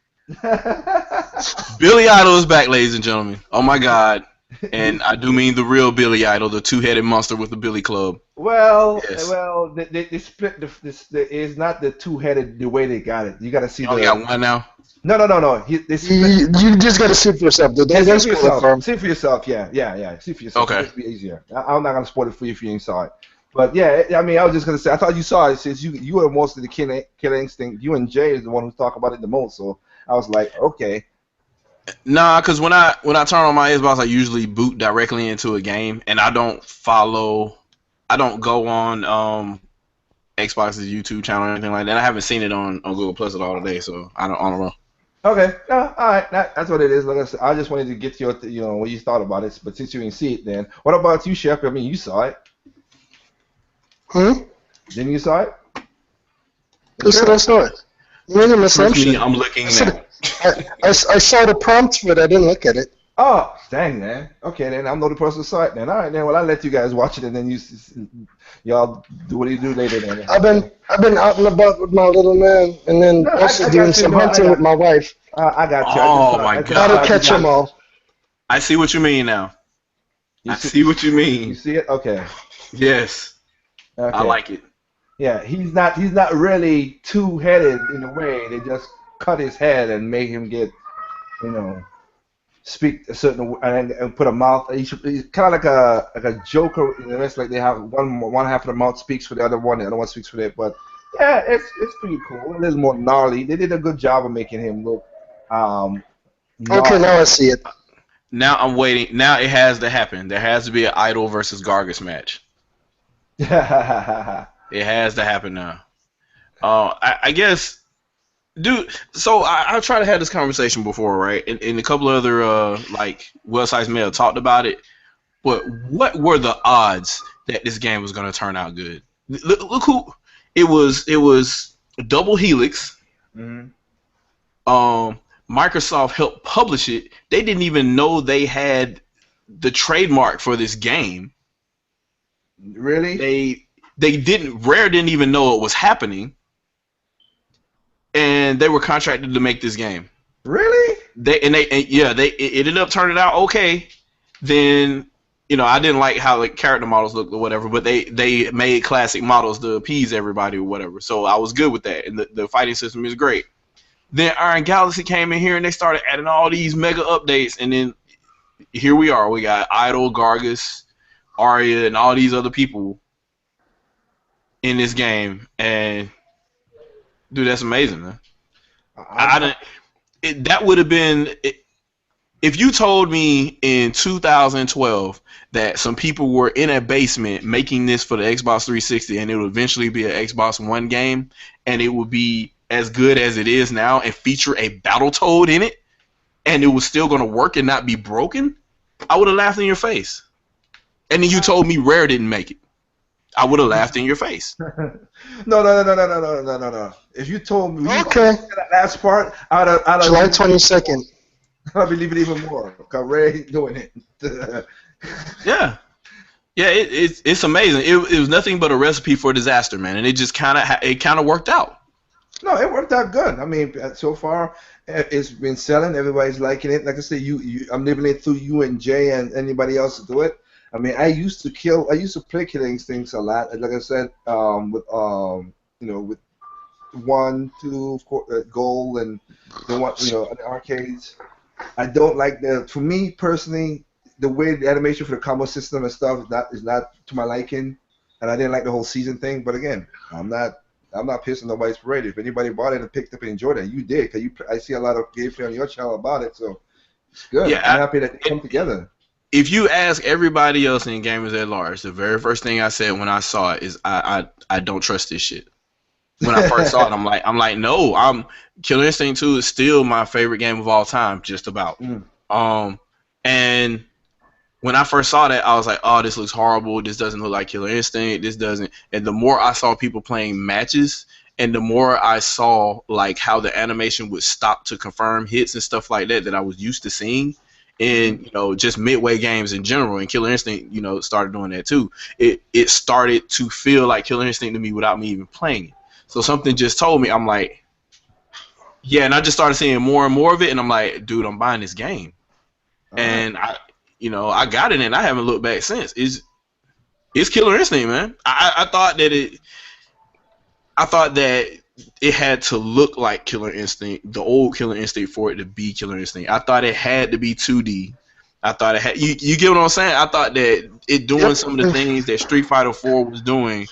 Billy Idol is back, ladies and gentlemen. Oh my God. And I do mean the real Billy Idol, the two-headed monster with the Billy Club. Well, yes. They split it's not the two-headed the way they got it. You got to see. You got one now. No. You just got to see for yourself, dude. Don't see for yourself. Yeah. See for yourself. Okay. It'll be easier. I'm not gonna spoil it for you if you ain't saw it. But yeah, I mean, I was just gonna say, I thought you saw it since you were most of the Killer Instinct. You and Jay is the one who talk about it the most. So I was like, okay. Nah, because when I turn on my Xbox, I usually boot directly into a game, and I don't go on Xbox's YouTube channel or anything like that. I haven't seen it on Google Plus at all today, so I don't know. Okay, all right, that's what it is. Like I said, I just wanted to get your what you thought about it, but since you didn't see it, then what about you, Chef? I mean, you saw it. Didn't you saw it? Who said I saw it? You made an assumption. I'm looking now. I saw the prompt, but I didn't look at it. Oh, dang, man. Okay, then I'm not the person who saw it then. All right, then. Well, I'll let you guys watch it, and then y'all do what you do later then. I've been out and about with my little man, and then also doing some hunting with my wife. I got you. Oh, my God. Gotta catch them all. I see what you mean now. I see what you mean. You see it? Okay. Yes. Okay. I like it. Yeah, he's not really two-headed in a way. They just cut his head and make him get, speak a certain and put a mouth. He's kind of like a Joker. It's like they have one half of the mouth speaks for the other one speaks for it. But yeah, it's pretty cool. It is more gnarly. They did a good job of making him look. Okay, now I see it. Now I'm waiting. Now it has to happen. There has to be an Idol versus Gargus match. It has to happen now. I guess, dude. So I tried to have this conversation before, right? And a couple of other websites may have talked about it. But what were the odds that this game was going to turn out good? Look who it was. It was Double Helix. Mm-hmm. Microsoft helped publish it. They didn't even know they had the trademark for this game. Really? Rare didn't even know it was happening, and they were contracted to make this game. Really? It ended up turning out okay. Then I didn't like how the character models looked or whatever, but they made classic models to appease everybody or whatever. So I was good with that, and the fighting system is great. Then Iron Galaxy came in here and they started adding all these mega updates, and then here we are. We got Idol, Gargus, Arya, and all these other people in this game, and dude, that's amazing, man. That would have been if you told me in 2012 that some people were in a basement making this for the Xbox 360 and it would eventually be an Xbox One game and it would be as good as it is now and feature a Battletoad in it and it was still going to work and not be broken, I would have laughed in your face. And then you told me Rare didn't make it. I would have laughed in your face. No. If you told me that last part, I'd July 22nd. I'd believe it even more because Ray ain't doing it. Yeah, it's amazing. It was nothing but a recipe for disaster, man, and it just kind of worked out. No, it worked out good. I mean, so far it's been selling. Everybody's liking it. Like I said, I'm living it through you and Jay and anybody else to do it. I mean, I used to play Killing Instincts a lot. Like I said, with 1, 2, of course, gold and the one, the arcades. I don't like for me personally, the way the animation for the combo system and stuff is not to my liking, and I didn't like the whole season thing. But again, I'm not pissing nobody's parade. If anybody bought it and picked up and enjoyed it, you did, because I see a lot of gameplay on your channel about it, so it's good. Yeah, I'm happy that they come together. If you ask everybody else in Gamers at Large, the very first thing I said when I saw it is I don't trust this shit. When I first saw it, I'm like, no, Killer Instinct 2 is still my favorite game of all time, just about. And when I first saw that, I was like, oh, this looks horrible. This doesn't look like Killer Instinct. This doesn't. And the more I saw people playing matches, and the more I saw like how the animation would stop to confirm hits and stuff like that I was used to seeing in just midway games in general, and Killer Instinct started doing that too. It started to feel like Killer Instinct to me without me even playing it. So something just told me, I'm like, yeah, and I just started seeing more and more of it, and I'm like, dude, I'm buying this game. And I got it, and I haven't looked back since. It's Killer Instinct, man. I thought that it had to look like Killer Instinct, the old Killer Instinct, for it to be Killer Instinct. I thought it had to be 2D. I thought it had. You get what I'm saying? I thought that it doing some of the things that Street Fighter 4 was doing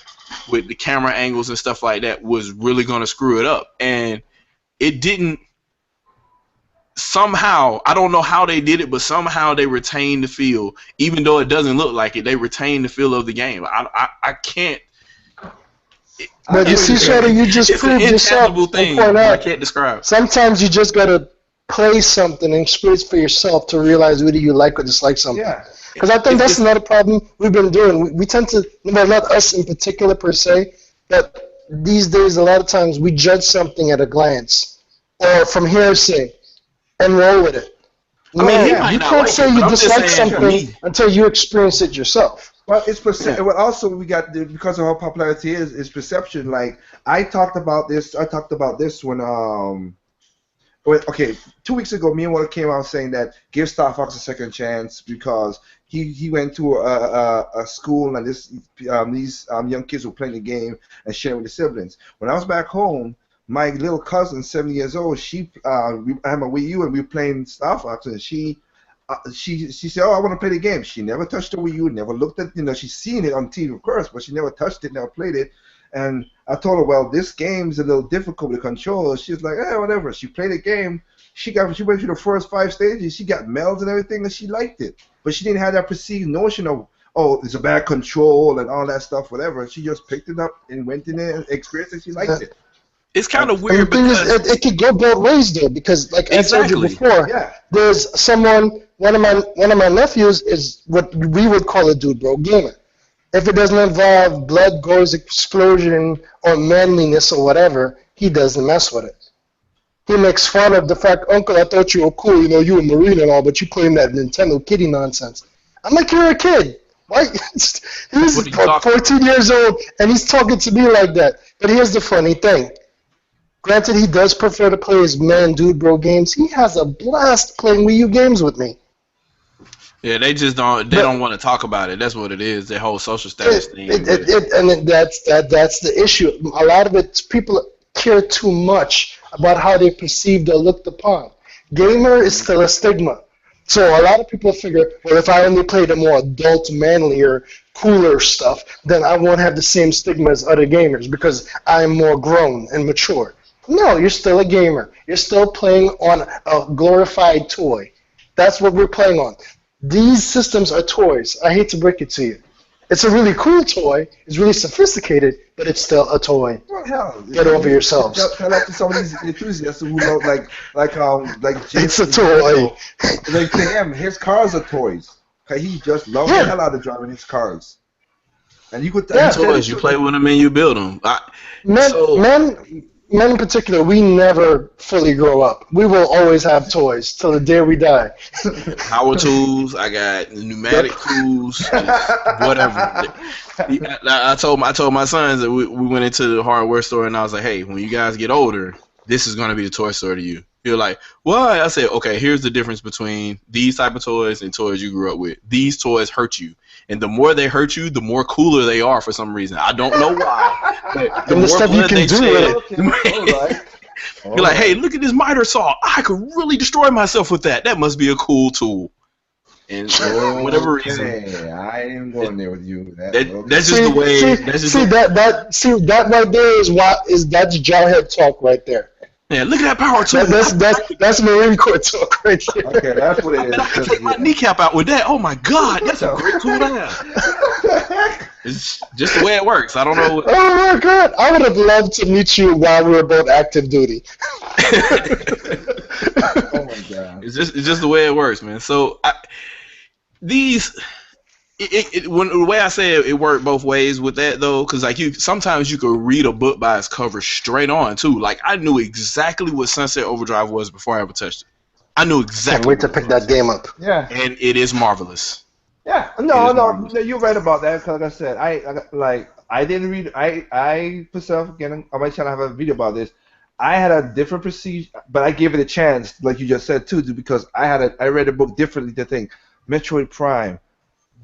with the camera angles and stuff like that was really gonna screw it up, and it didn't. Somehow, I don't know how they did it, but somehow they retained the feel, even though it doesn't look like it. They retained the feel of the game. I can't. But you see, Shadow, you just proved yourself. Thing I can't describe. Sometimes you just gotta play something and experience for yourself to realize whether you like or dislike something. Yeah. Because I think that's another problem we've been doing. We tend to, well, not us in particular per se, but these days a lot of times we judge something at a glance or from hearsay and roll with it. I mean, you can't say you dislike something until you experience it yourself. Well, it's perception. Well, also we got because of how popularity is perception. Like I talked about this when okay, 2 weeks ago, me and Walter came out saying that give Star Fox a second chance because he went to a school and these young kids were playing the game and sharing with the siblings. When I was back home, my little cousin, 7 years old, I had my Wii U and we were playing Star Fox, and she said, "Oh, I want to play the game." She never touched the Wii U, never looked at, she's seen it on TV, of course, but she never touched it, never played it. And I told her, well, this game's a little difficult with the controls. She's like, whatever. She played the game. She went through the first 5 stages. She got medals and everything, and she liked it. But she didn't have that perceived notion of, oh, it's a bad control and all that stuff, whatever. She just picked it up and went in there and experienced it. She liked it. It's kind of weird because it could go both ways though, because like I told you before, there's one of my nephews is what we would call a dude bro gamer. If it doesn't involve blood, gore, explosion, or manliness or whatever, he doesn't mess with it. He makes fun of the fact, Uncle, I thought you were cool, you were Marine and all, but you playing that Nintendo kitty nonsense. I'm like, you're a kid. Why? He's 14 years old, and he's talking to me like that. But here's the funny thing. Granted, he does prefer to play his dude bro games. He has a blast playing Wii U games with me. Yeah, they just don't. They don't want to talk about it. That's what it is. The whole social status thing. And that's the issue. A lot of it, people care too much about how they perceived or looked upon. Gamer is still a stigma. So a lot of people figure, well, if I only play the more adult, manlier, cooler stuff, then I won't have the same stigma as other gamers because I'm more grown and mature. No, you're still a gamer. You're still playing on a glorified toy. That's what we're playing on. These systems are toys. I hate to break it to you. It's a really cool toy. It's really sophisticated, but it's still a toy. Well, hell, get over yourselves. I like some of these enthusiasts who know, like it's a toy. Like to him, his cars are toys. He just loves the hell out of driving his cars. And you could toys. You play with them and you build them. men in particular, we never fully grow up. We will always have toys till the day we die. Power tools. I got pneumatic tools. Just whatever. I told my sons that we went into the hardware store and I was like, hey, when you guys get older, this is gonna be the toy store to you. You're like, why? I said, okay, here's the difference between these type of toys and toys you grew up with. These toys hurt you. And the more they hurt you, the more cooler they are for some reason. I don't know why. But the more stuff you blood can they do shed, Okay, you're like, hey, look at this miter saw. I could really destroy myself with that. That must be a cool tool. And for whatever reason, I ain't going there with you. that's just the way. That right there that's jarhead talk right there. Yeah, look at that power tool. That's Marine Corps talk right there. Okay, that's what it is. I can take my kneecap out with that. Oh my God, that's a great tool to have. It's just the way it works. I don't know. Oh my God, I would have loved to meet you while we were both active duty. Oh my God. It's just the way it works, man. So when the way I say it worked both ways with that though, because like sometimes you could read a book by its cover straight on too. Like I knew exactly what Sunset Overdrive was before I ever touched it. I knew exactly. Can't wait to pick that game up. Yeah. And it is marvelous. Yeah. No, you're right about that. Cause like I said, I didn't read. I myself again on my channel I have a video about this. I had a different procedure, but I gave it a chance, like you just said too, because I read the book differently to think Metroid Prime.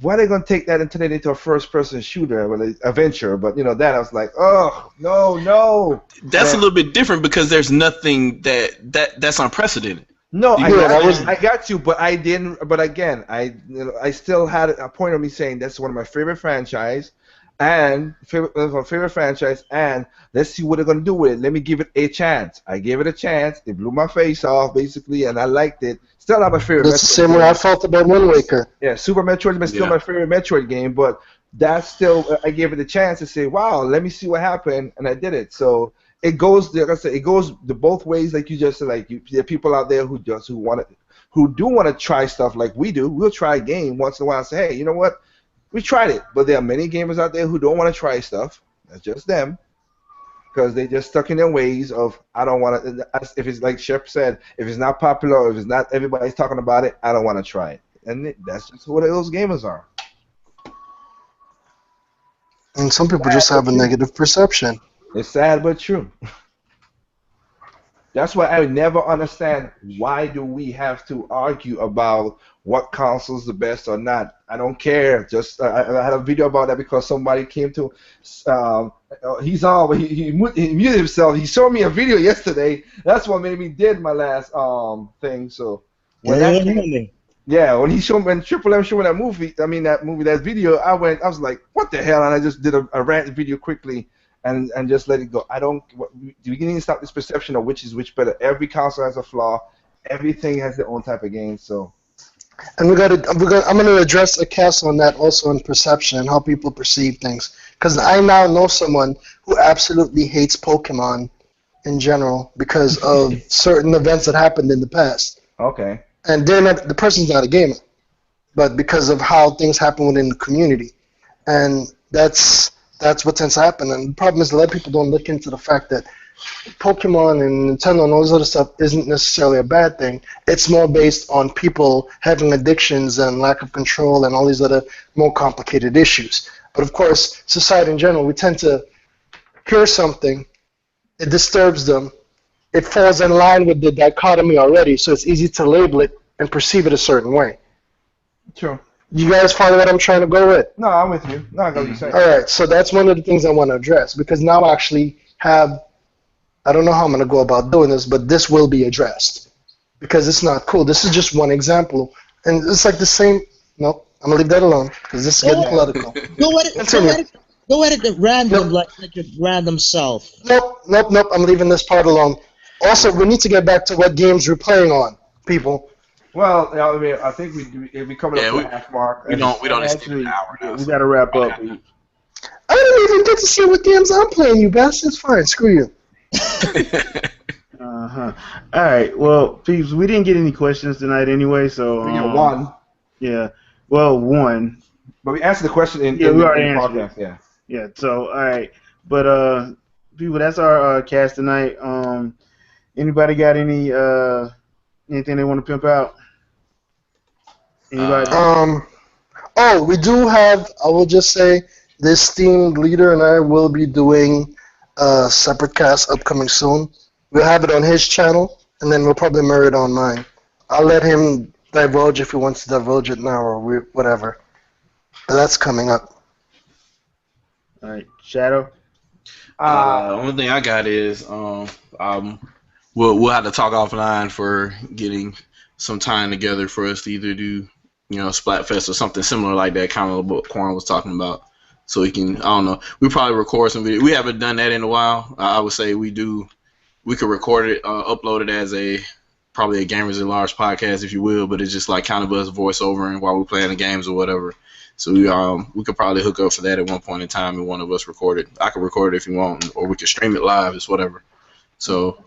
Why are they gonna take that and turn it into a first-person shooter, well, a venture? But that I was like, oh no. That's a little bit different because there's nothing that's unprecedented. No, I got you, but I didn't. But again, I still had a point of me saying that's one of my favorite franchise, and favorite franchise, and let's see what they're gonna do with it. Let me give it a chance. I gave it a chance. It blew my face off basically, and I liked it. Still not my favorite. That's the same way I felt about Wind Waker. Yeah, Super Metroid is still my favorite Metroid game, but that's still I gave it a chance to say, wow, let me see what happened, and I did it. So it goes, like I said, it goes the both ways. Like you just said, like there are people out there who do want to try stuff like we do. We'll try a game once in a while and say, hey, you know what? We tried it, but there are many gamers out there who don't want to try stuff. That's just them. Because they just stuck in their ways of I don't want to. If it's like Shep said, if it's not popular, or if it's not everybody's talking about it, I don't want to try it, and that's just what those gamers are. And some people just have a negative perception. It's sad but true. That's why I would never understand why do we have to argue about what console's the best or not. I don't care. Just I had a video about that because somebody came to. He muted himself. He showed me a video yesterday. That's what made me did my last thing. So when when he showed when Triple M showed me that video, I was like, what the hell? And I just did a rant video quickly. And just let it go. We need to stop this perception of which is which better. Every console has a flaw. Everything has their own type of game. So, and I'm gonna address a cast on that also in perception and how people perceive things. Because I now know someone who absolutely hates Pokemon in general because of certain events that happened in the past. Okay. And the person's not a gamer, but because of how things happen within the community, and that's what tends to happen. And the problem is a lot of people don't look into the fact that Pokemon and Nintendo and all this other stuff isn't necessarily a bad thing. It's more based on people having addictions and lack of control and all these other more complicated issues. But of course, society in general, we tend to hear something, it disturbs them, it falls in line with the dichotomy already, so it's easy to label it and perceive it a certain way. True. You guys follow what I'm trying to go with? No, I'm with you. No, I got what you're saying. All right, so that's one of the things I want to address because now I actually have, I don't know how I'm going to go about doing this, but this will be addressed because it's not cool. This is just one example. And it's like the same, nope, I'm going to leave that alone because this is getting political. Go at it at random, like your random self. Nope, I'm leaving this part alone. Also, we need to get back to what games we're playing on, people. Well, I mean, I think we coming up to the half mark. We don't exceed an hour now. We got to wrap up. I didn't even get to see what games I'm playing, you bastards. Fine, screw you. All right. Well, peeps, we didn't get any questions tonight anyway, so we get one. Yeah. Well, one. But we answered the question in we already answered podcast. it. Yeah. So all right, but people, that's our cast tonight. Anybody got anything they want to pimp out? Anybody? Oh, we do have. I will just say this team leader and I will be doing a separate cast upcoming soon. We'll have it on his channel, and then we'll probably mirror it on mine. I'll let him divulge if he wants to divulge it now or whatever. But that's coming up. All right, Shadow. Only thing I got is we'll have to talk offline for getting some time together for us to either do Splatfest or something similar like that, kind of what Quan was talking about. So we can, I don't know, we probably record some video. We haven't done that in a while. I would say we could record it, upload it as probably a Gamers at Large podcast, if you will, but it's just like kind of us voiceovering while we're playing the games or whatever. So we could probably hook up for that at one point in time and one of us record it. I could record it if you want, or we could stream it live, it's whatever. So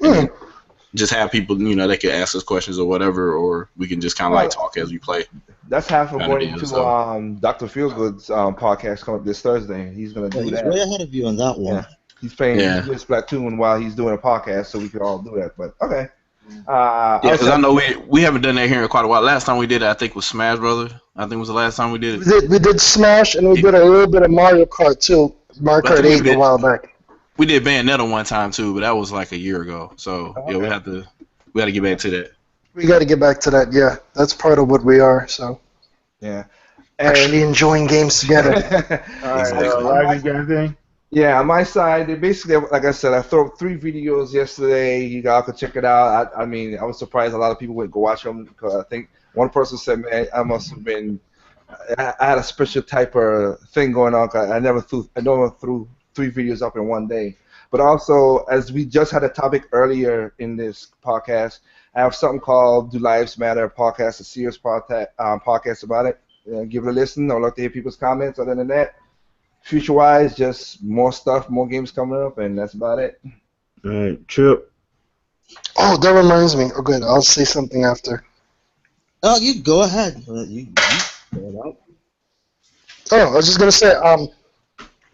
just have people, they could ask us questions or whatever, or we can just kind of like talk as we play. That's half of going to Dr. Feelgood's podcast coming up this Thursday. He's going to do that. He's way ahead of you on that one. Yeah. He's playing Splatoon while he's doing a podcast, so we could all do that. But okay. Because I know we haven't done that here in quite a while. Last time we did it, I think, was Smash Brothers. I think it was the last time we did it. We did Smash, and we did a little bit of Mario Kart too. Mario Kart 8 a while back. We did Bayonetta one time too, but that was like a year ago. So we got to get back to that. We got to get back to that. Yeah, that's part of what we are. So yeah, actually enjoying games together. All right, you got anything? Yeah, on my side, they basically, like I said, I threw up 3 videos yesterday. You guys could check it out. I mean, I was surprised a lot of people would go watch them because I think one person said, man, I must have been, I had a special type of thing going on. Cause I never threw 3 videos up in one day. But also, as we just had a topic earlier in this podcast, I have something called Do Lives Matter podcast, a serious podcast about it. Give it a listen. I'd like to hear people's comments. Other than that, future-wise, just more stuff, more games coming up, and that's about it. All right, Trip. Oh, that reminds me. Oh, good. I'll say something after. Oh, you go ahead. You go it out. Oh, I was just gonna say.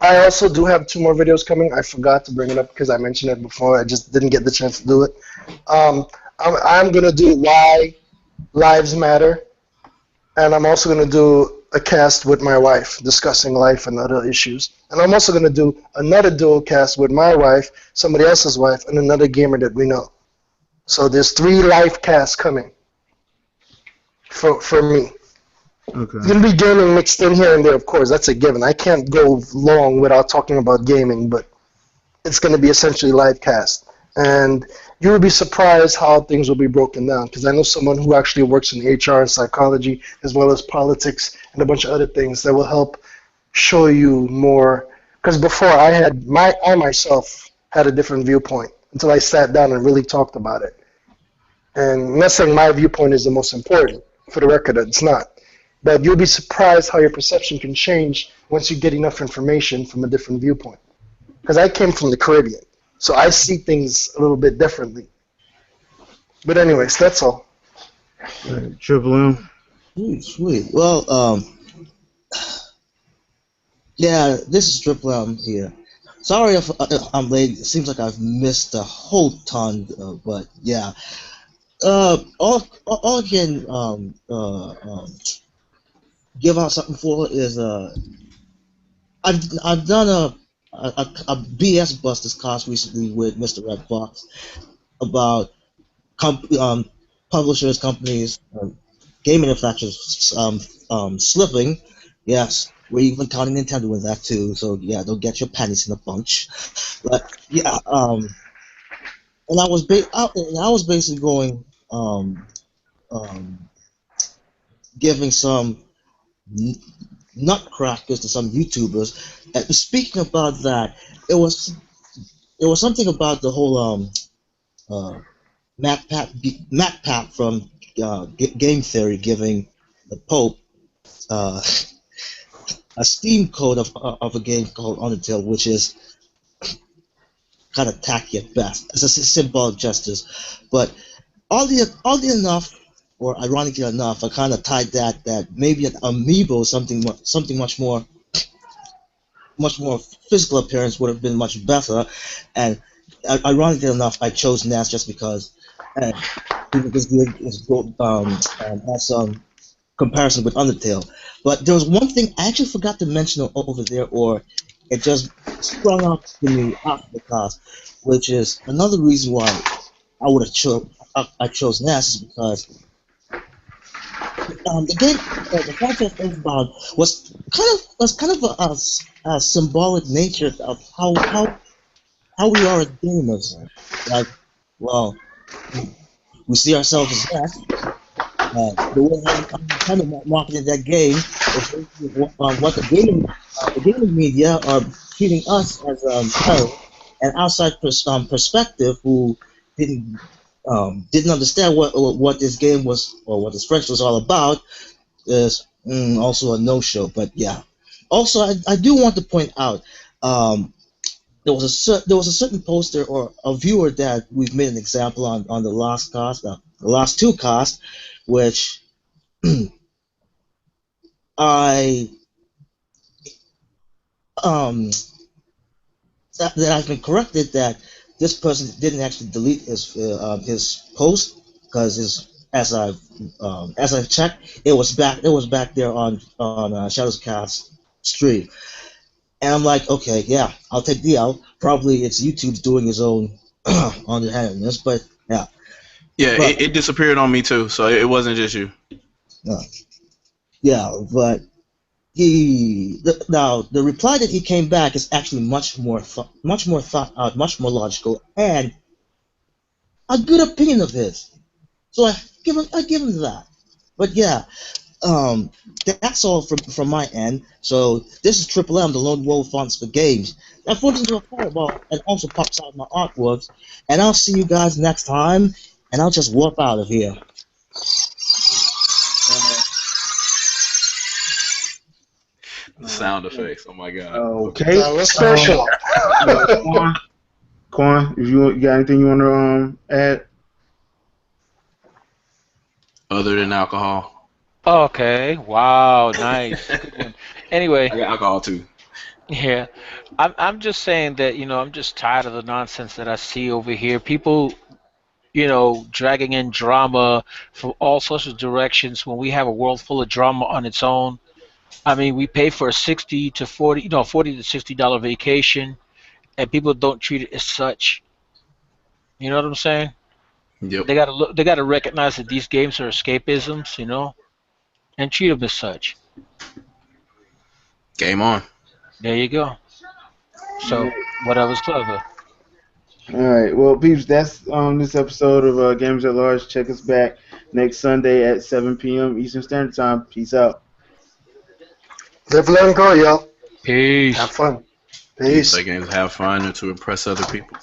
I also do have 2 more videos coming. I forgot to bring it up because I mentioned it before. I just didn't get the chance to do it. I'm gonna do Why Lives Matter, and I'm also gonna do a cast with my wife discussing life and other issues. And I'm also going to do another dual cast with my wife, somebody else's wife, and another gamer that we know. So there's 3 live casts coming for me. Okay. It's going to be gaming mixed in here and there, of course. That's a given. I can't go long without talking about gaming, but it's going to be essentially live cast. And you will be surprised how things will be broken down, because I know someone who actually works in HR and psychology, as well as politics and a bunch of other things that will help show you more. Because before I myself had a different viewpoint until I sat down and really talked about it. And I'm not saying my viewpoint is the most important. For the record, it's not. But you'll be surprised how your perception can change once you get enough information from a different viewpoint. Because I came from the Caribbean. So I see things a little bit differently. But anyways, that's all. Triple M. Sweet. Well, yeah, this is Triple M here. Sorry if I'm late. It seems like I've missed a whole ton, but yeah. All I can give out something for is I've done a BS Busters class recently with Mr. Red Fox about publishers, companies, game manufacturers slipping. Yes, we're even counting Nintendo with that too. So yeah, don't get your panties in a bunch. But yeah, and I was basically going giving some nutcrackers to some YouTubers. And speaking about that, it was something about the whole MacPat from Game Theory giving the Pope a Steam code of a game called Undertale, which is kind of tacky at best. It's a symbolic gestures, but oddly enough, or ironically enough, I kind of tied that maybe an amiibo is something much more much more physical appearance would have been much better. And ironically enough, I chose NAS just because this game has some comparison with Undertale. But there was one thing I actually forgot to mention over there, or it just sprung up to me after the cast, which is another reason why I chose NAS is because the game, the Final of Earthbound was kind of a symbolic nature of how we are as gamers. Like, well, we see ourselves as that. The way I'm kind of marketing that game is what the gaming media are treating us as an outside perspective who didn't didn't understand what this game was or what this franchise was all about is also a no-show. But yeah, also I do want to point out there was a certain poster or a viewer that we've made an example on the last cast, the last two casts, which I um that I've been corrected that this person didn't actually delete his post because as I've checked it was back there on Shadows Cast stream, and I'm like, okay, yeah, I'll take the L. Probably it's YouTube's doing his own underhandedness, but yeah. Yeah, But it disappeared on me too, so it wasn't just you. yeah, but now the reply that he came back is actually much more thought out, much more logical, and a good opinion of his. So I give him that. But yeah, um, that's all from my end. So this is Triple M, the lone wolf fonts for games. That falls into a fireball and also pops out my artworks. And I'll see you guys next time. And I'll just warp out of here. The sound effects. Oh my god. Okay. That was special. Quan, if you got anything you want to add? Other than alcohol. Okay. Wow. Nice. Good one. Anyway, I got alcohol too. yeah, I'm just saying that I'm just tired of the nonsense that I see over here. People, dragging in drama from all sorts of directions when we have a world full of drama on its own. I mean, we pay for a 60 to 40, $40 to $60 vacation, and people don't treat it as such. You know what I'm saying? Yep. They gotta look. They gotta recognize that these games are escapisms, and treat them as such. Game on. There you go. So whatever's clever. All right. Well, peeps, that's this episode of Gamers at Large. Check us back next Sunday at 7 p.m. Eastern Standard Time. Peace out. Live, learn, grow, y'all. Have Peace. fun. You Peace. play games, have fun, and to impress other people.